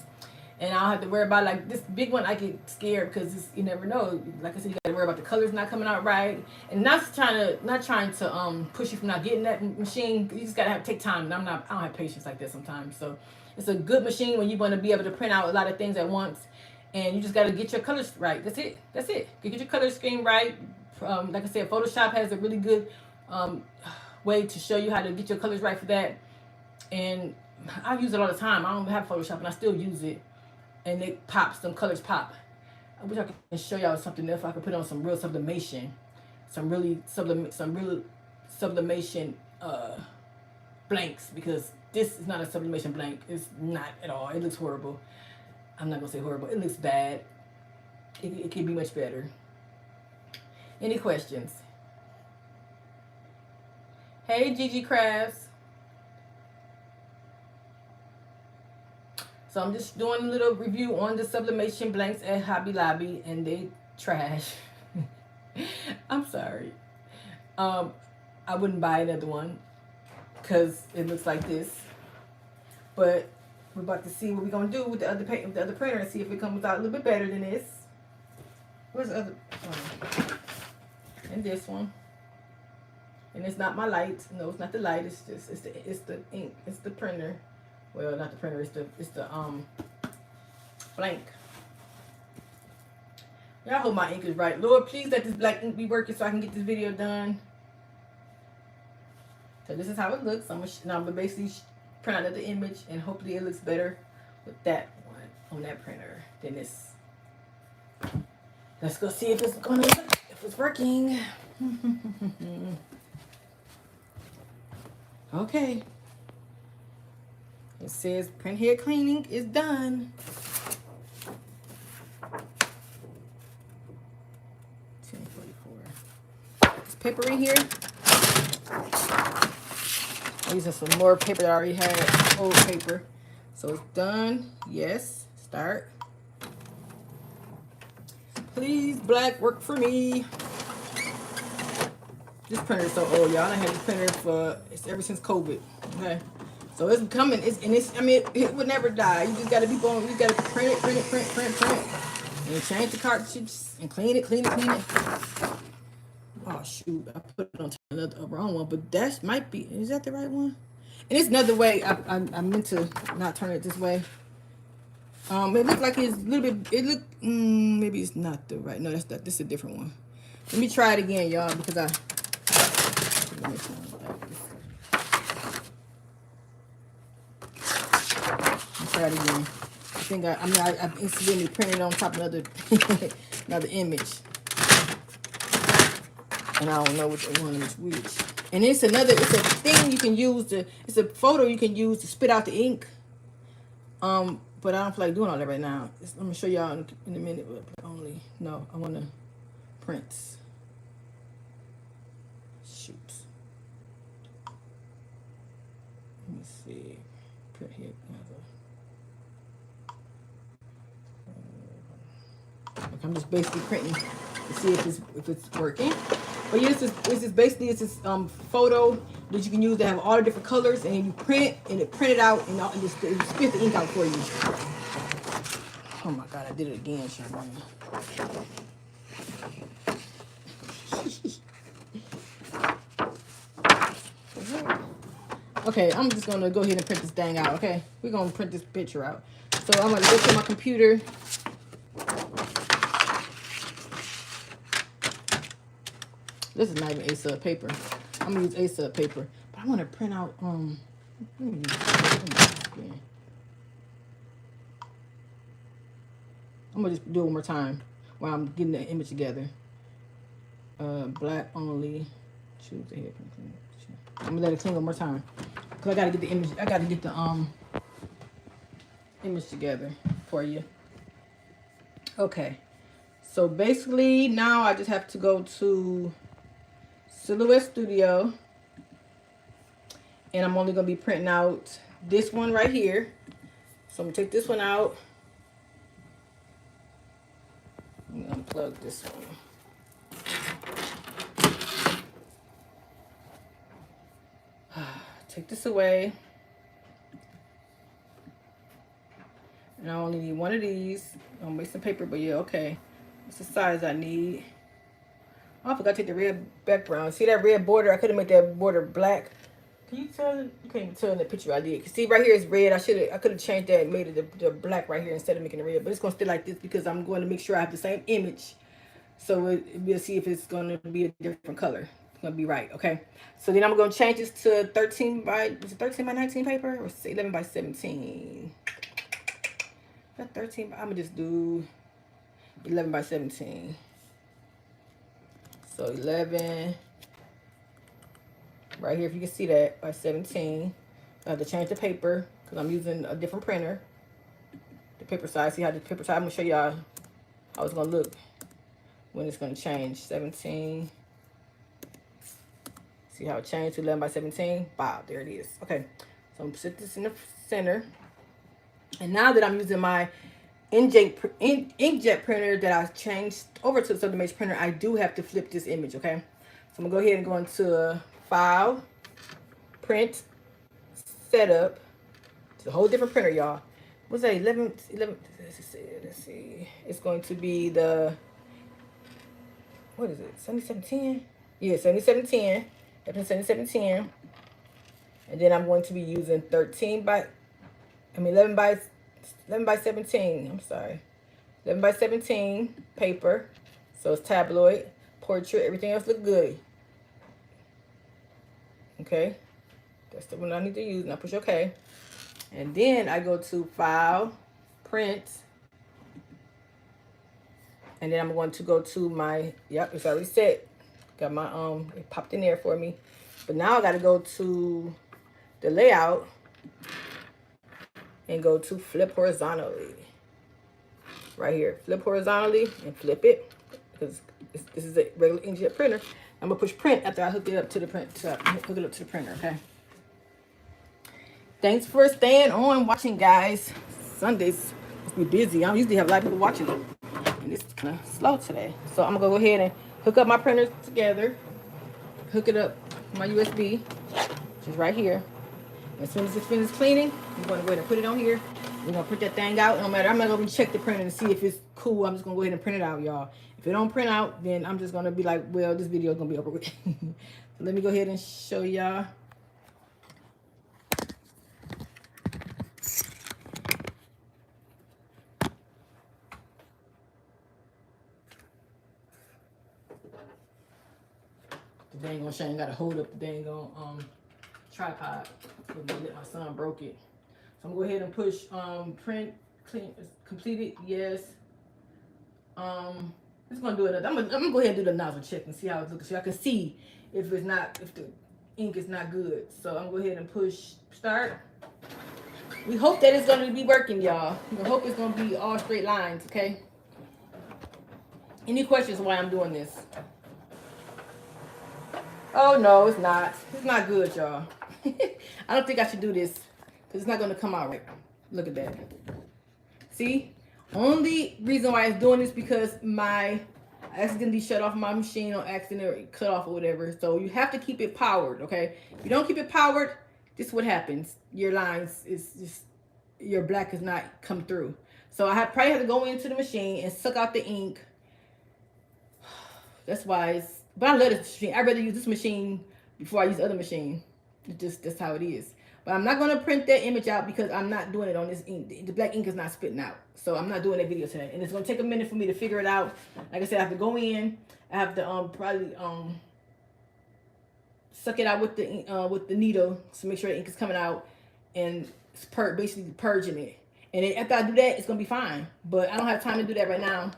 And I don't have to worry about, like, this big one, I get scared because you never know. Like I said, you got to worry about the colors not coming out right. And not trying to push you from not getting that machine. You just got to take time. And I don't have patience like that sometimes. So it's a good machine when you want to be able to print out a lot of things at once. And you just got to get your colors right. That's it. That's it. Get your color scheme right. Like I said, Photoshop has a really good way to show you how to get your colors right for that. And I use it all the time. I don't have Photoshop, and I still use it. And it pops, some colors pop. I wish I could show y'all something else. I could put on some real sublimation, some real sublimation blanks, because this is not a sublimation blank. It's not at all. It looks horrible. I'm not gonna say horrible. It looks bad. It could be much better. Any questions? Hey, Gigi Crafts. So I'm just doing a little review on the sublimation blanks at Hobby Lobby, and they trash. I'm sorry. I wouldn't buy another one because it looks like this. But we're about to see what we're gonna do with the other printer and see if it comes out a little bit better than this. Where's the other one? And this one. And it's not my light. No, it's not the light. It's the ink. It's the printer. Well, not the printer, it's the blank. Y'all hope my ink is right. Lord, please let this black ink be working so I can get this video done. So this is how it looks. I'm gonna basically print out the image, and hopefully it looks better with that one on that printer than this. Let's go see if it's working. Okay. It says print head cleaning is done. 1044. This paper in here. I'm using some more paper that I already had, old paper. So it's done. Yes. Start. Please, black, work for me. This printer is so old, y'all. I had this printer for ever since COVID. Okay. So it's coming. I mean, it would never die. You just gotta be going. You gotta print it. And change the cartridges and clean it. Oh shoot! I put it on the wrong one, but that might be. Is that the right one? And it's another way. I meant to not turn it this way. It looked like it's a little bit. It looked. Maybe it's not the right. No, that's not. This is a different one. Let me try it again, y'all, because Let's try it again. I think I incidentally printed on top of another image. And I don't know which one is which. And it's a thing you can use it's a photo you can use to spit out the ink. But I don't feel like doing all that right now. I'm gonna show y'all in a minute, but only no, I wanna print. Shoot. Let me see. Print here. I'm just basically printing to see if it's working. But yeah, this is basically this photo that you can use to have all the different colors, and you print and it print it out and it spits the ink out for you. Oh my God, I did it again, Charmaine. Okay, I'm just gonna go ahead and print this thing out. Okay, we're gonna print this picture out. So I'm gonna go to my computer. This is not even A-sub paper. I'm gonna use A-sub paper, but I want to print out. I'm gonna just do it one more time while I'm getting the image together. Black only. Choose the head. I'm gonna let it clean one more time because I gotta get the image. I gotta get the image together for you. Okay. So basically, now I just have to go to Silhouette Studio, and I'm only going to be printing out this one right here. So I'm going to take this one out. I'm going to unplug this one. Take this away. And I only need one of these. I'll make some paper, but yeah, okay. It's the size I need. Oh, I forgot to take the red background. See that red border? I could have made that border black. Can you tell? You can't even tell in the picture I did. See, right here is red. I could have changed that and made it the black right here instead of making it red. But it's going to stay like this because I'm going to make sure I have the same image. So we'll see if it's going to be a different color. It's going to be right, okay? So then I'm going to change this to 13 by 19 paper or 11 by 17? That 13, I'm going to just do 11 by 17. So 11, right here, if you can see that, by 17. I have to change the paper because I'm using a different printer. The paper size, see how the paper size, I'm going to show y'all how it's going to look when it's going to change. 17. See how it changed to 11 by 17? Wow, there it is. Okay, so I'm going to sit this in the center. And now that I'm using my inkjet printer that I changed over to the Sublimation printer, I do have to flip this image, okay? So I'm going to go ahead and go into File, Print, Setup. It's a whole different printer, y'all. What's that? 11, let's see. It's going to be the, what is it? 7710? Yeah, 7710. Definitely 7710. And then I'm going to be using 11 by 17, I'm sorry. 11 by 17 paper. So it's tabloid, portrait, everything else look good. Okay. That's the one I need to use. And I push OK. And then I go to File, Print. And then I'm going to go to my, yep, it's already set. Got my, it popped in there for me. But now I got to go to the layout and go to flip horizontally. Right here, flip horizontally and flip it. Because this is a regular inkjet printer. I'm gonna push print after I hook it up to the print. Hook it up to the printer, okay? Thanks for staying on watching, guys. Sundays must be busy. I usually have a lot of people watching them. And it's kind of slow today. So I'm gonna go ahead and hook up my printers together. Hook it up to my USB, which is right here. As soon as it's finished cleaning, I'm going to go ahead and put it on here. We're going to print that thing out. No matter, I'm not going to check the printer and see if it's cool. I'm just going to go ahead and print it out, y'all. If it don't print out, then I'm just going to be like, well, this video is going to be over with. So let me go ahead and show y'all. The dang on Shane got to hold up the dang on tripod. My son broke it. So I'm gonna go ahead and push print, clean, completed, yes. Just gonna do it. I'm gonna go ahead and do the nozzle check and see how it looks. So I can see if it's not, if the ink is not good. So I'm gonna go ahead and push start. We hope that it's gonna be working, y'all. We hope it's gonna be all straight lines, okay? Any questions why I'm doing this? Oh no, it's not. It's not good, y'all. I don't think I should do this because it's not going to come out right. Look at that. See? Only reason why it's doing this because I accidentally shut off my machine on accident or cut off or whatever. So you have to keep it powered, okay? If you don't keep it powered, this is what happens. Your lines is just, your black is not come through. So I probably have to go into the machine and suck out the ink. That's why it's, but I love this machine. I'd rather use this machine before I use the other machine. It's just, that's how it is. But I'm not going to print that image out because I'm not doing it on this ink. The black ink is not spitting out. So I'm not doing that video today. And it's going to take a minute for me to figure it out. Like I said, I have to go in. I have to probably suck it out with the needle to make sure the ink is coming out and basically purging it. And then after I do that, it's going to be fine. But I don't have time to do that right now.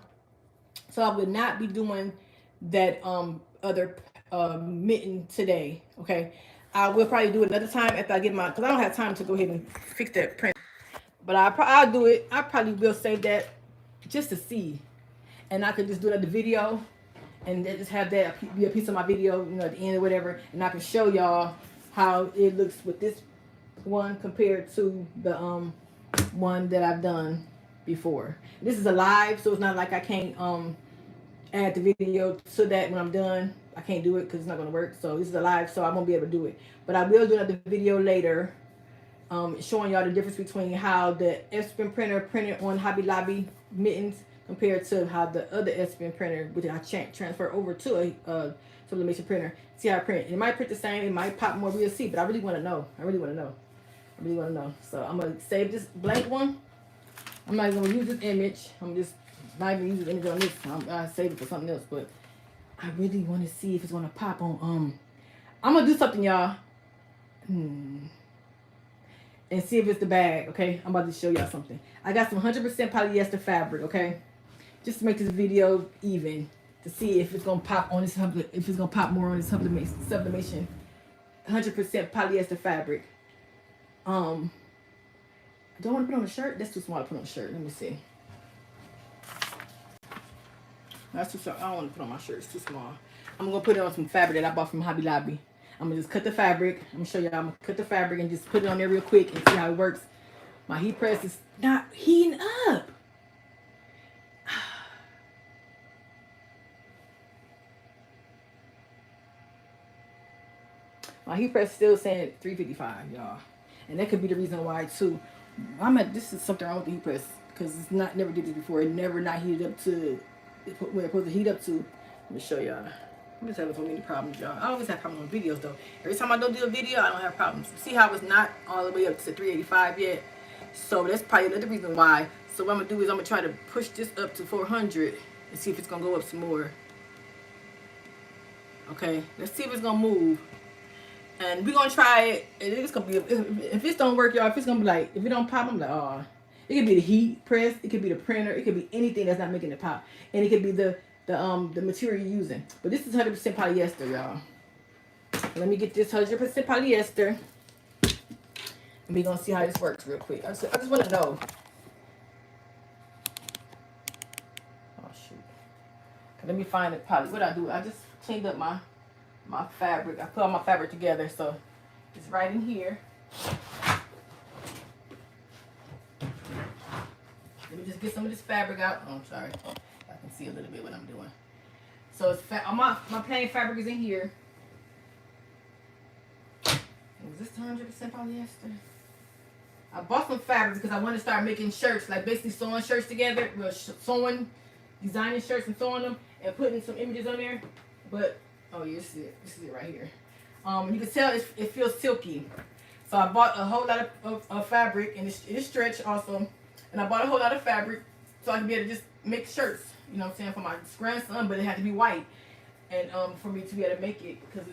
So I would not be doing that other mitten today, okay? I will probably do it another time after I get my, because I don't have time to go ahead and fix that print. But I'll do it. I probably will save that just to see. And I could just do another video and just have that be a piece of my video, you know, at the end or whatever. And I can show y'all how it looks with this one compared to the one that I've done before. This is a live, so it's not like I can't add the video to that when I'm done. I can't do it because it's not going to work. So this is a live, so I won't be able to do it. But I will do another video later showing y'all the difference between how the EPSON printer printed on Hobby Lobby mittens compared to how the other EPSON printer, which I transfer over to a sublimation printer, see how I print. It might print the same, it might pop more, we'll see. But I really want to know. I really want to know. So I'm going to save this blank one. I'm not going to use this image. I'm just not even using the image on this. I'll save it for something else. But I really want to see if it's going to pop on. I'm going to do something, y'all. And see if it's the bag, okay? I'm about to show y'all something. I got some 100% polyester fabric, okay? Just to make this video even. To see if it's going to pop on this, if it's going to pop more on this sublimation. 100% polyester fabric. I don't want to put on a shirt. That's too small to put on a shirt. Let me see. That's too short. I don't want to put on my shirt. It's too small. I'm going to put it on some fabric that I bought from Hobby Lobby. I'm going to just cut the fabric. I'm going to show y'all. I'm going to cut the fabric and just put it on there real quick and see how it works. My heat press is not heating up. My heat press is still saying 355, y'all. And that could be the reason why, too. This is something wrong with the heat press because it's never did this before. It never not heated up to where it's supposed to heat up to. Let me show y'all. I'm just having so many problems, y'all. I always have problems on videos, though. Every time I don't do a video, I don't have problems. See how it's not all the way up to 385 yet? So that's probably another reason why. So what I'm going to do is I'm going to try to push this up to 400 and see if it's going to go up some more. Okay, let's see if it's going to move. And we're gonna try it. It's gonna be, if this don't work, y'all, if it's gonna be like, if it don't pop, I'm like, oh. It could be the heat press, it could be the printer, it could be anything that's not making it pop. And it could be the material you're using. But this is 100% polyester, y'all. Let me get this 100% polyester. And we're gonna see how this works real quick. I just wanna know. Oh shoot. Let me find the poly. What I do? I just cleaned up my fabric. I put all my fabric together, so it's right in here. Let me just get some of this fabric out. Oh, I'm sorry. I can see a little bit what I'm doing. So it's my plain fabric is in here. Is this 100% polyester? I bought some fabric because I want to start making shirts, like basically sewing shirts together. Well, designing shirts and sewing them and putting some images on there. But oh yeah, this is it. This is it right here. You can tell it feels silky. So I bought a whole lot of fabric, and it's stretch also. And I bought a whole lot of fabric so I can be able to just make shirts. You know what I'm saying, for my grandson, but it had to be white. And for me to be able to make it, because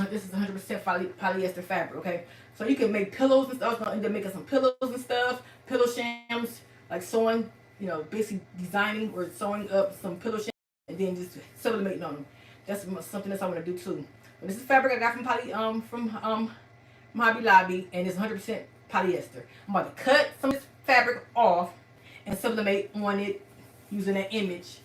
this is 100% polyester fabric, okay? So you can make pillows and stuff. I'm gonna making some pillows and stuff, pillow shams, like sewing, you know, basically designing or sewing up some pillow shams and then just sublimating on them. That's something else I want to do too. But this is fabric I got from Hobby Lobby, and it's 100% polyester. I'm about to cut some of this fabric off and sublimate on it using that image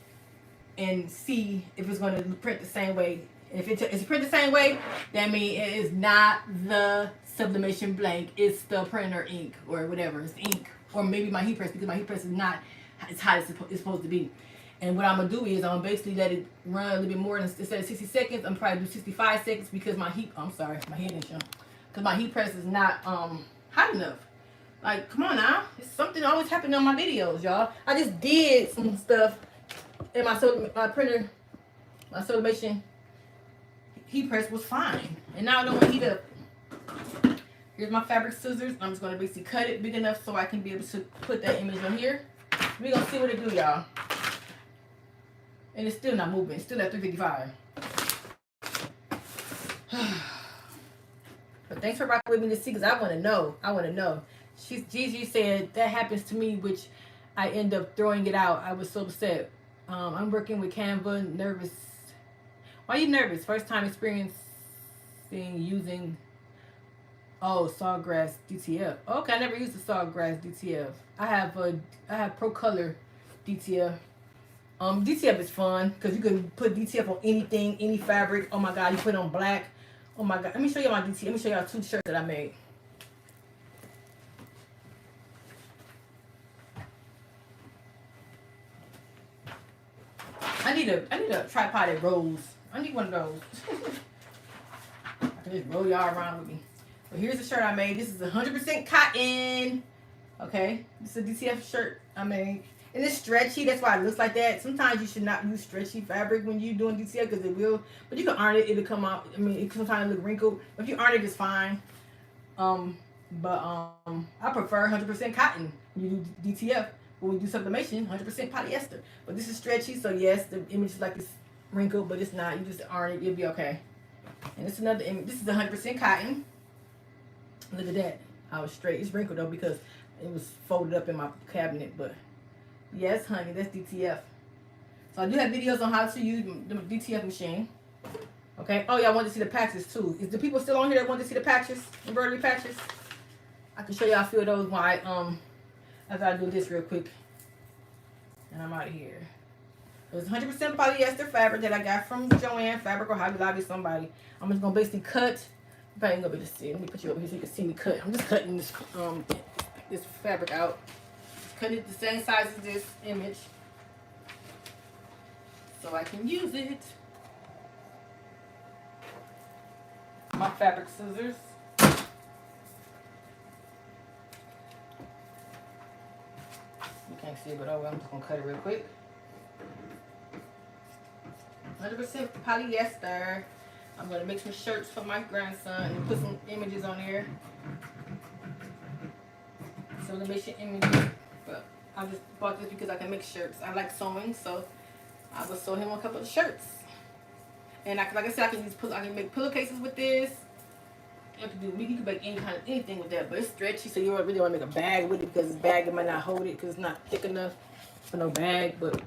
and see if it's going to print the same way. If it's print the same way, that means it is not the sublimation blank. It's the printer ink or whatever. It's ink, or maybe my heat press, because my heat press is not as hot as it's supposed to be. And what I'm going to do is I'm going to basically let it run a little bit more. Instead of 60 seconds, I'm probably do 65 seconds because my heat, I'm sorry, my head ain't showing. Because my heat press is not hot enough. Like, come on now. It's something always happening on my videos, y'all. I just did some stuff in my printer, my sublimation heat press was fine. And now I don't want to heat up. Here's my fabric scissors. I'm just going to basically cut it big enough so I can be able to put that image on here. We're going to see what it do, y'all. And it's still not moving. It's still at 355. But thanks for rocking with me to see, because I want to know. I want to know. Gigi said that happens to me, which I end up throwing it out. I was so upset. I'm working with Canva. Nervous. Why are you nervous? First time experiencing using Sawgrass DTF. Okay, I never used the Sawgrass DTF. I have Pro Color DTF. DTF is fun because you can put DTF on anything, any fabric. Oh my god, you put it on black. Oh my god. Let me show you my DTF. Let me show y'all 2 shirts that I made. I need a tripod that rolls. I need one of those. I can just roll y'all around with me. But here's the shirt I made. This is 100% cotton. Okay, this is a DTF shirt I made. And it's stretchy. That's why it looks like that. Sometimes you should not use stretchy fabric when you're doing DTF because it will. But you can iron it. It'll come out. I mean, it sometimes look wrinkled. If you iron it, it's fine. I prefer 100% cotton when you do DTF. When we do sublimation, 100% polyester. But this is stretchy, so yes, the image is like it's wrinkled, but it's not. You just iron it, you'll be okay. And this is another image. This is 100% cotton. Look at that. I was straight. It's wrinkled though because it was folded up in my cabinet. But yes, honey, that's DTF. So I do have videos on how to use the DTF machine. Okay. Oh, y'all want to see the patches too. Is the people still on here that want to see the patches, embroidery patches? I can show y'all a few of those while after I do this real quick. And I'm out of here. It was 100% polyester fabric that I got from Joanne Fabric or Hobby Lobby, somebody. I'm just going to basically cut. You probably ain't going to be able to see. Let me put you over here so you can see me cut. I'm just cutting this fabric out. Just cutting it the same size as this image so I can use it. My fabric scissors. You can't see it, but oh well, I'm just gonna cut it real quick. 100% polyester. I'm gonna make some shirts for my grandson and put some images on there. Sublimation images. But I just bought this because I can make shirts. I like sewing, so I will sew him a couple of shirts. And like I said, I can make pillowcases with this. You can make any kind of anything with that, but it's stretchy, so you don't really want to make a bag with it because this bag it might not hold it because it's not thick enough for no bag. But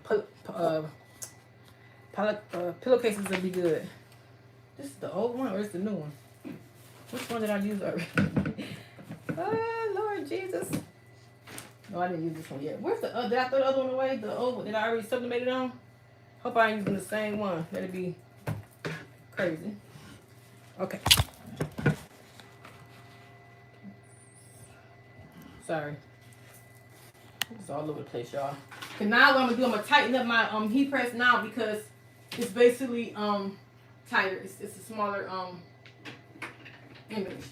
pillowcases will be good. This is the old one or is the new one? Which one did I use already? Oh Lord Jesus! No, I didn't use this one yet. Where's the other? Did I throw the other one away? The old one that I already sublimated on? Hope I ain't using the same one. That'd be crazy. Okay. Sorry. It's all over the place, y'all. And now what I'm gonna do, I'm gonna tighten up my heat press now because it's basically tighter. It's a smaller image.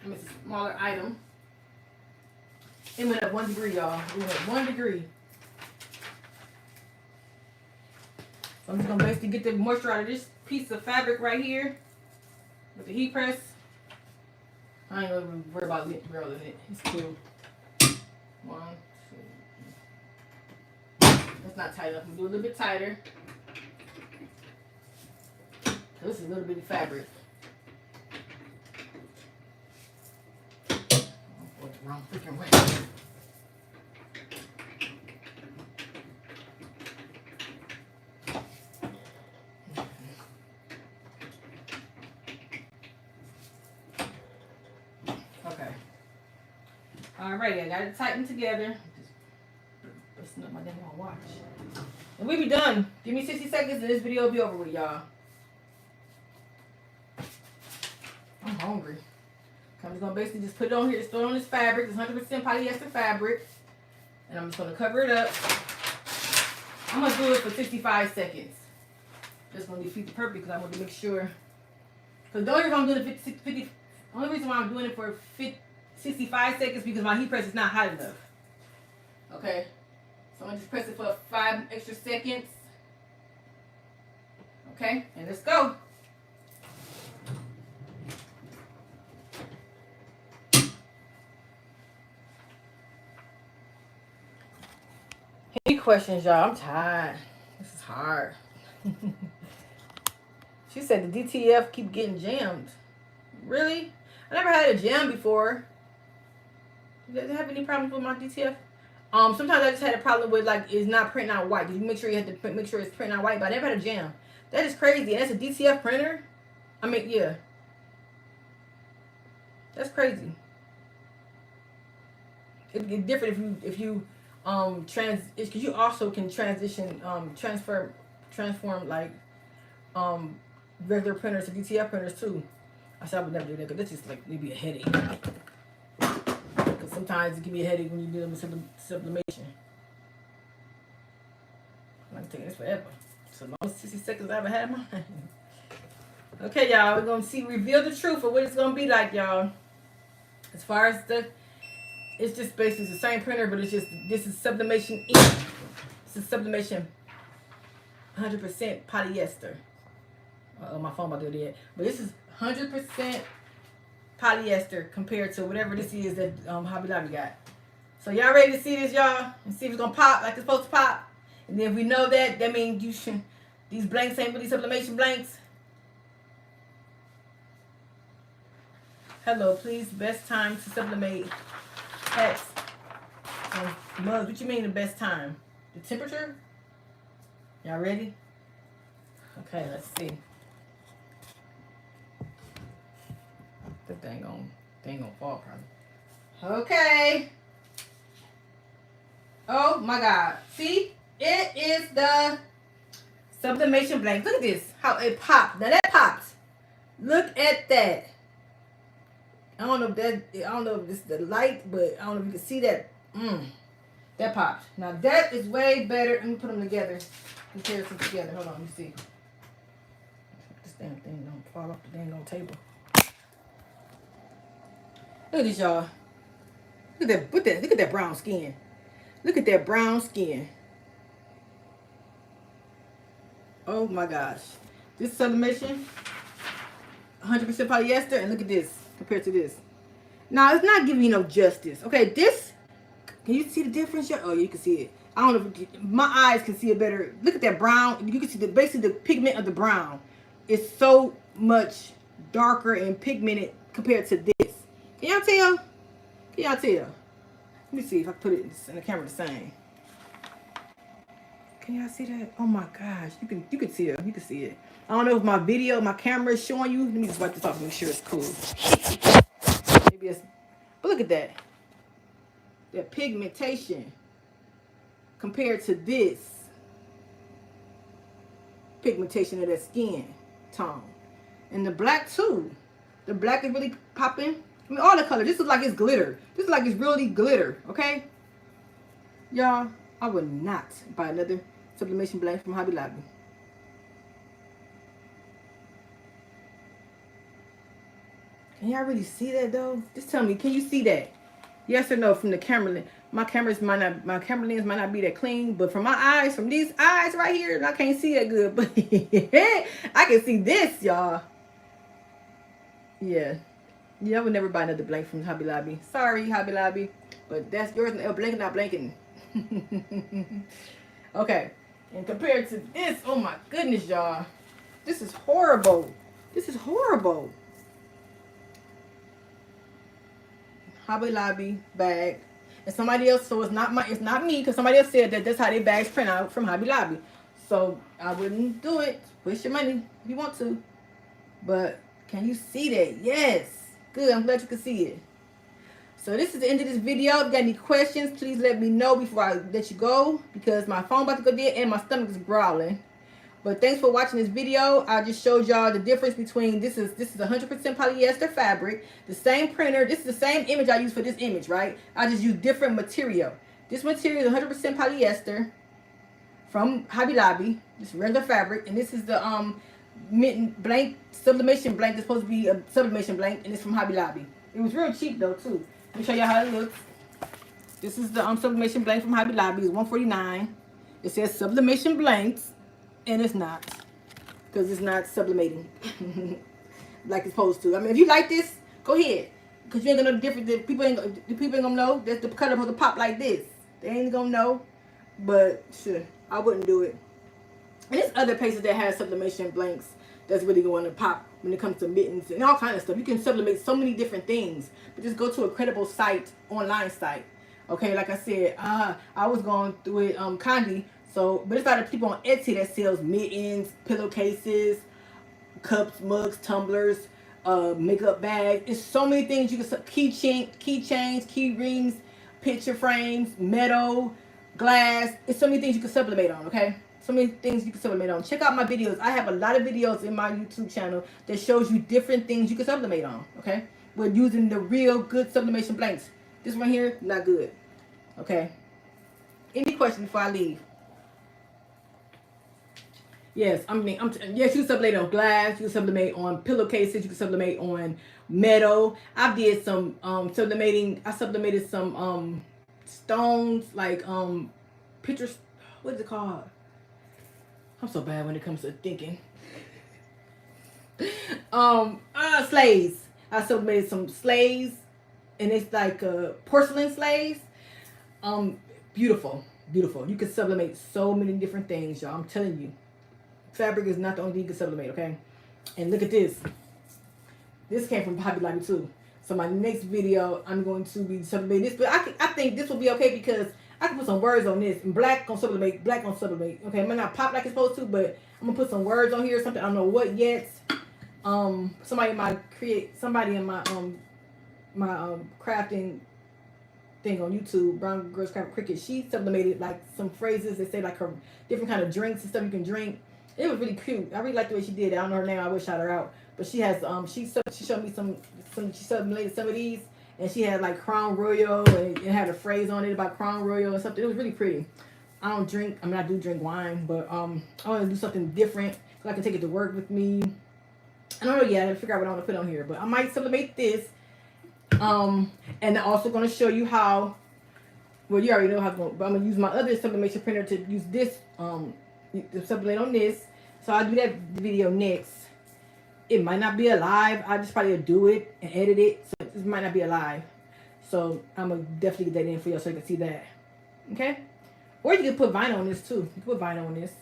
I mean, it's a smaller item. It went up 1 degree, y'all. It went up 1 degree. So I'm just gonna basically get the moisture out of this piece of fabric right here with the heat press. I ain't gonna worry about rolling it. It's cool. 1, 2. That's not tight enough. I'm gonna do a little bit tighter. This is a little bit of fabric. Oh, the wrong freaking way. Alrighty, I got it tightened together. Just busting up my damn watch. And we be done. Give me 60 seconds and this video will be over with, y'all. I'm hungry. I'm just gonna basically just put it on here, just throw it on this fabric. It's 100% polyester fabric. And I'm just gonna cover it up. I'm gonna do it for 65 seconds. Just gonna defeat the purpose because I want to make sure. Because the only reason I'm doing it only reason why I'm doing it for 65 seconds because my heat press is not hot enough. Okay, so I'm gonna just press it for 5 extra seconds. Okay, and let's go. Any questions, y'all? I'm tired. This is hard. She said the DTF keep getting jammed. Really? I never had a jam before. Does it have any problems with my DTF? Sometimes I just had a problem with like it's not printing out white. You make sure you have to make sure it's printing out white, but I never had a jam. That is crazy. And that's a DTF printer. I mean, yeah. That's crazy. It'd be different if you because you also can transform like regular printers to DTF printers too. I said I would never do that because that's just like maybe a headache. Because sometimes it can be a headache when you're dealing with sublimation. I'm taking this forever. So the most 60 seconds I ever had mine. Okay, y'all, we're gonna reveal the truth of what it's gonna be like, y'all. As far as it's just basically the same printer, but it's just this is Sublimation ink. This is Sublimation 100% polyester. My phone about to do that, but this is 100% polyester compared to whatever this is that Hobby Lobby got. So y'all ready to see this, y'all? And see if it's gonna pop like it's supposed to pop. And then if we know that, that means you should, these blanks ain't really sublimation blanks. Hello, please. Best time to sublimate hats and mugs. What you mean the best time? The temperature? Y'all ready? Okay, let's see. This thing gonna fall probably. Okay. Oh my God. See? It is the sublimation blank. Look at this. How it popped. Now that pops. Look at that. I don't know if this is the light, but I don't know if you can see that. That popped. Now that is way better. Let me put them together. Compare them together. Hold on, let me see. This damn thing don't fall off the dang old table. Look at this, y'all. Look at that brown skin. Look at that brown skin. Oh my gosh. This sublimation, 100% polyester, and look at this compared to this. Now it's not giving you no justice. Okay, this, can you see the difference? Oh, you can see it. I don't know if my eyes can see it better. Look at that brown. You can see basically the pigment of the brown is so much darker and pigmented compared to this. Can y'all tell? Can y'all tell? Let me see if I put it in the camera the same. Can y'all see that? Oh my gosh, you can see it. You can see it. I don't know if my camera is showing you. Let me just wipe this off and make sure it's cool. Maybe it's, but look at that. That pigmentation compared to this pigmentation of that skin tone. And the black too. The black is really popping. I mean, all the color. This is like it's glitter. This is like it's really glitter, okay? Y'all, I would not buy another sublimation blank from Hobby Lobby. Can y'all really see that though? Just tell me, can you see that? Yes or no from the camera lens? My camera lens might not be that clean, but from my eyes, from these eyes right here, I can't see that good. But I can see this, y'all. Yeah. Yeah, I would never buy another blank from Hobby Lobby. Sorry, Hobby Lobby. But that's yours, blanking, not blanking. Okay. And compared to this, oh my goodness, y'all. This is horrible. This is horrible. Hobby Lobby bag. And somebody else, so it's not me, because somebody else said that that's how their bags print out from Hobby Lobby. So I wouldn't do it. Waste your money if you want to. But can you see that? Yes. Good. I'm glad you can see it. So this is the end of this video. If you got any questions, please let me know before I let you go, because my phone about to go dead and my stomach is growling. But thanks for watching this video. I just showed y'all the difference between this is 100% polyester fabric, the same printer. This is the same image I use for this image, right? I just use different material. This material is 100% polyester from Hobby Lobby, this regular fabric, and this is the mitten blank sublimation blank. It's supposed to be a sublimation blank, and it's from Hobby Lobby. It was real cheap though too. Let me show y'all how it looks. This is the sublimation blank from Hobby Lobby. It's $149. It says sublimation blanks. And it's not, because it's not sublimating like it's supposed to. I mean, if you like this, go ahead, because you ain't gonna know the difference. The people ain't gonna know that the color supposed to pop like this. They ain't gonna know, but sure, I wouldn't do it. And there's other places that have sublimation blanks that's really going to pop when it comes to mittens and all kinds of stuff. You can sublimate so many different things, but just go to a credible site, online site. Okay, like I said, I was going through it kindly. So, but there's a lot of people on Etsy that sells mittens, pillowcases, cups, mugs, tumblers, makeup bags. It's so many things you can, keychains, key rings, picture frames, metal, glass. It's so many things you can sublimate on, okay? So many things you can sublimate on. Check out my videos. I have a lot of videos in my YouTube channel that shows you different things you can sublimate on, okay? We're using the real good sublimation blanks. This one here, not good, okay? Any questions before I leave? Yes, yes, you can sublimate on glass, you can sublimate on pillowcases, you can sublimate on metal. I did some sublimating. I sublimated some stones, like pictures. What is it called? I'm so bad when it comes to thinking. Slaves. I sublimated some slaves, and it's like porcelain slaves. Beautiful, beautiful. You can sublimate so many different things, y'all. I'm telling you. Fabric is not the only thing you can sublimate, okay? And look at this. This came from Hobby Lobby too. So my next video, I'm going to be sublimating this. But I think this will be okay because I can put some words on this. And black gonna sublimate, black gonna sublimate. Okay, it might not pop like it's supposed to, but I'm gonna put some words on here or something. I don't know what yet. Somebody in my crafting thing on YouTube, Brown Girls Craft Cricut, she sublimated like some phrases that say like her different kind of drinks and stuff you can drink. It was really cute. I really like the way she did it. I don't know her name. I wish I shout her out. But she has she showed me some she sublimated some of these, and she had like Crown Royal, and it had a phrase on it about Crown Royal and something. It was really pretty. I don't drink. I mean, I do drink wine, but I want to do something different so I can take it to work with me. I don't know yet. I have to figure out what I want to put on here, but I might sublimate this. And I'm also going to show you how. Well, you already know how. But I'm going to use my other sublimation printer to use this. To sublimate on this. So I'll do that video next. It might not be alive. I just probably do it and edit it. So this might not be alive. So I'm going to definitely get that in for you so you can see that. Okay? Or you can put vinyl on this too. You can put vinyl on this.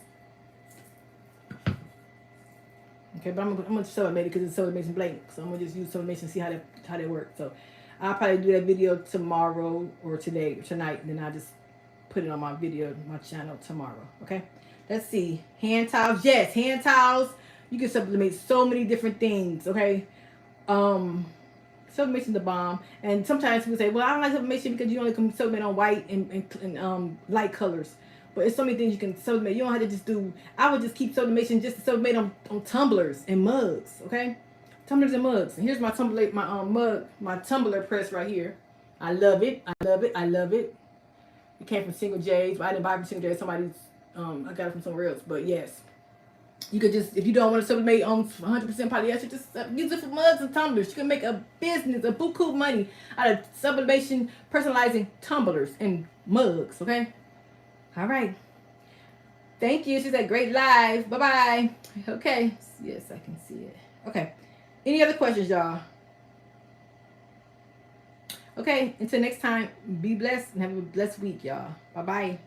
Okay, but I'm gonna sublimate it because it's sublimation blank. So I'm gonna just use sublimation and see how that works. So I'll probably do that video tomorrow or today or tonight, and then I'll just put it on my channel tomorrow. Okay. Let's see. Hand towels. Yes, hand towels. You can sublimate so many different things. Okay. Sublimation the bomb. And sometimes people say, well, I don't like sublimation because you only can sublimate on white and light colors. But it's so many things you can sublimate. You don't have to just do. I would just keep sublimation just to sublimate on tumblers and mugs. Okay. Tumblers and mugs. And here's my tumbler, my tumbler press right here. I love it. I love it. I love it. It came from Single J's, but I didn't buy it from Single J's. I got it from somewhere else. But yes, you could just, if you don't want to sublimate on 100% polyester, just use it for mugs and tumblers. You can make a business, a buku money out of sublimation, personalizing tumblers and mugs. Okay. All right. Thank you. She said, great live. Bye bye. Okay. Yes, I can see it. Okay. Any other questions, y'all? Okay, until next time, be blessed and have a blessed week, y'all. Bye-bye.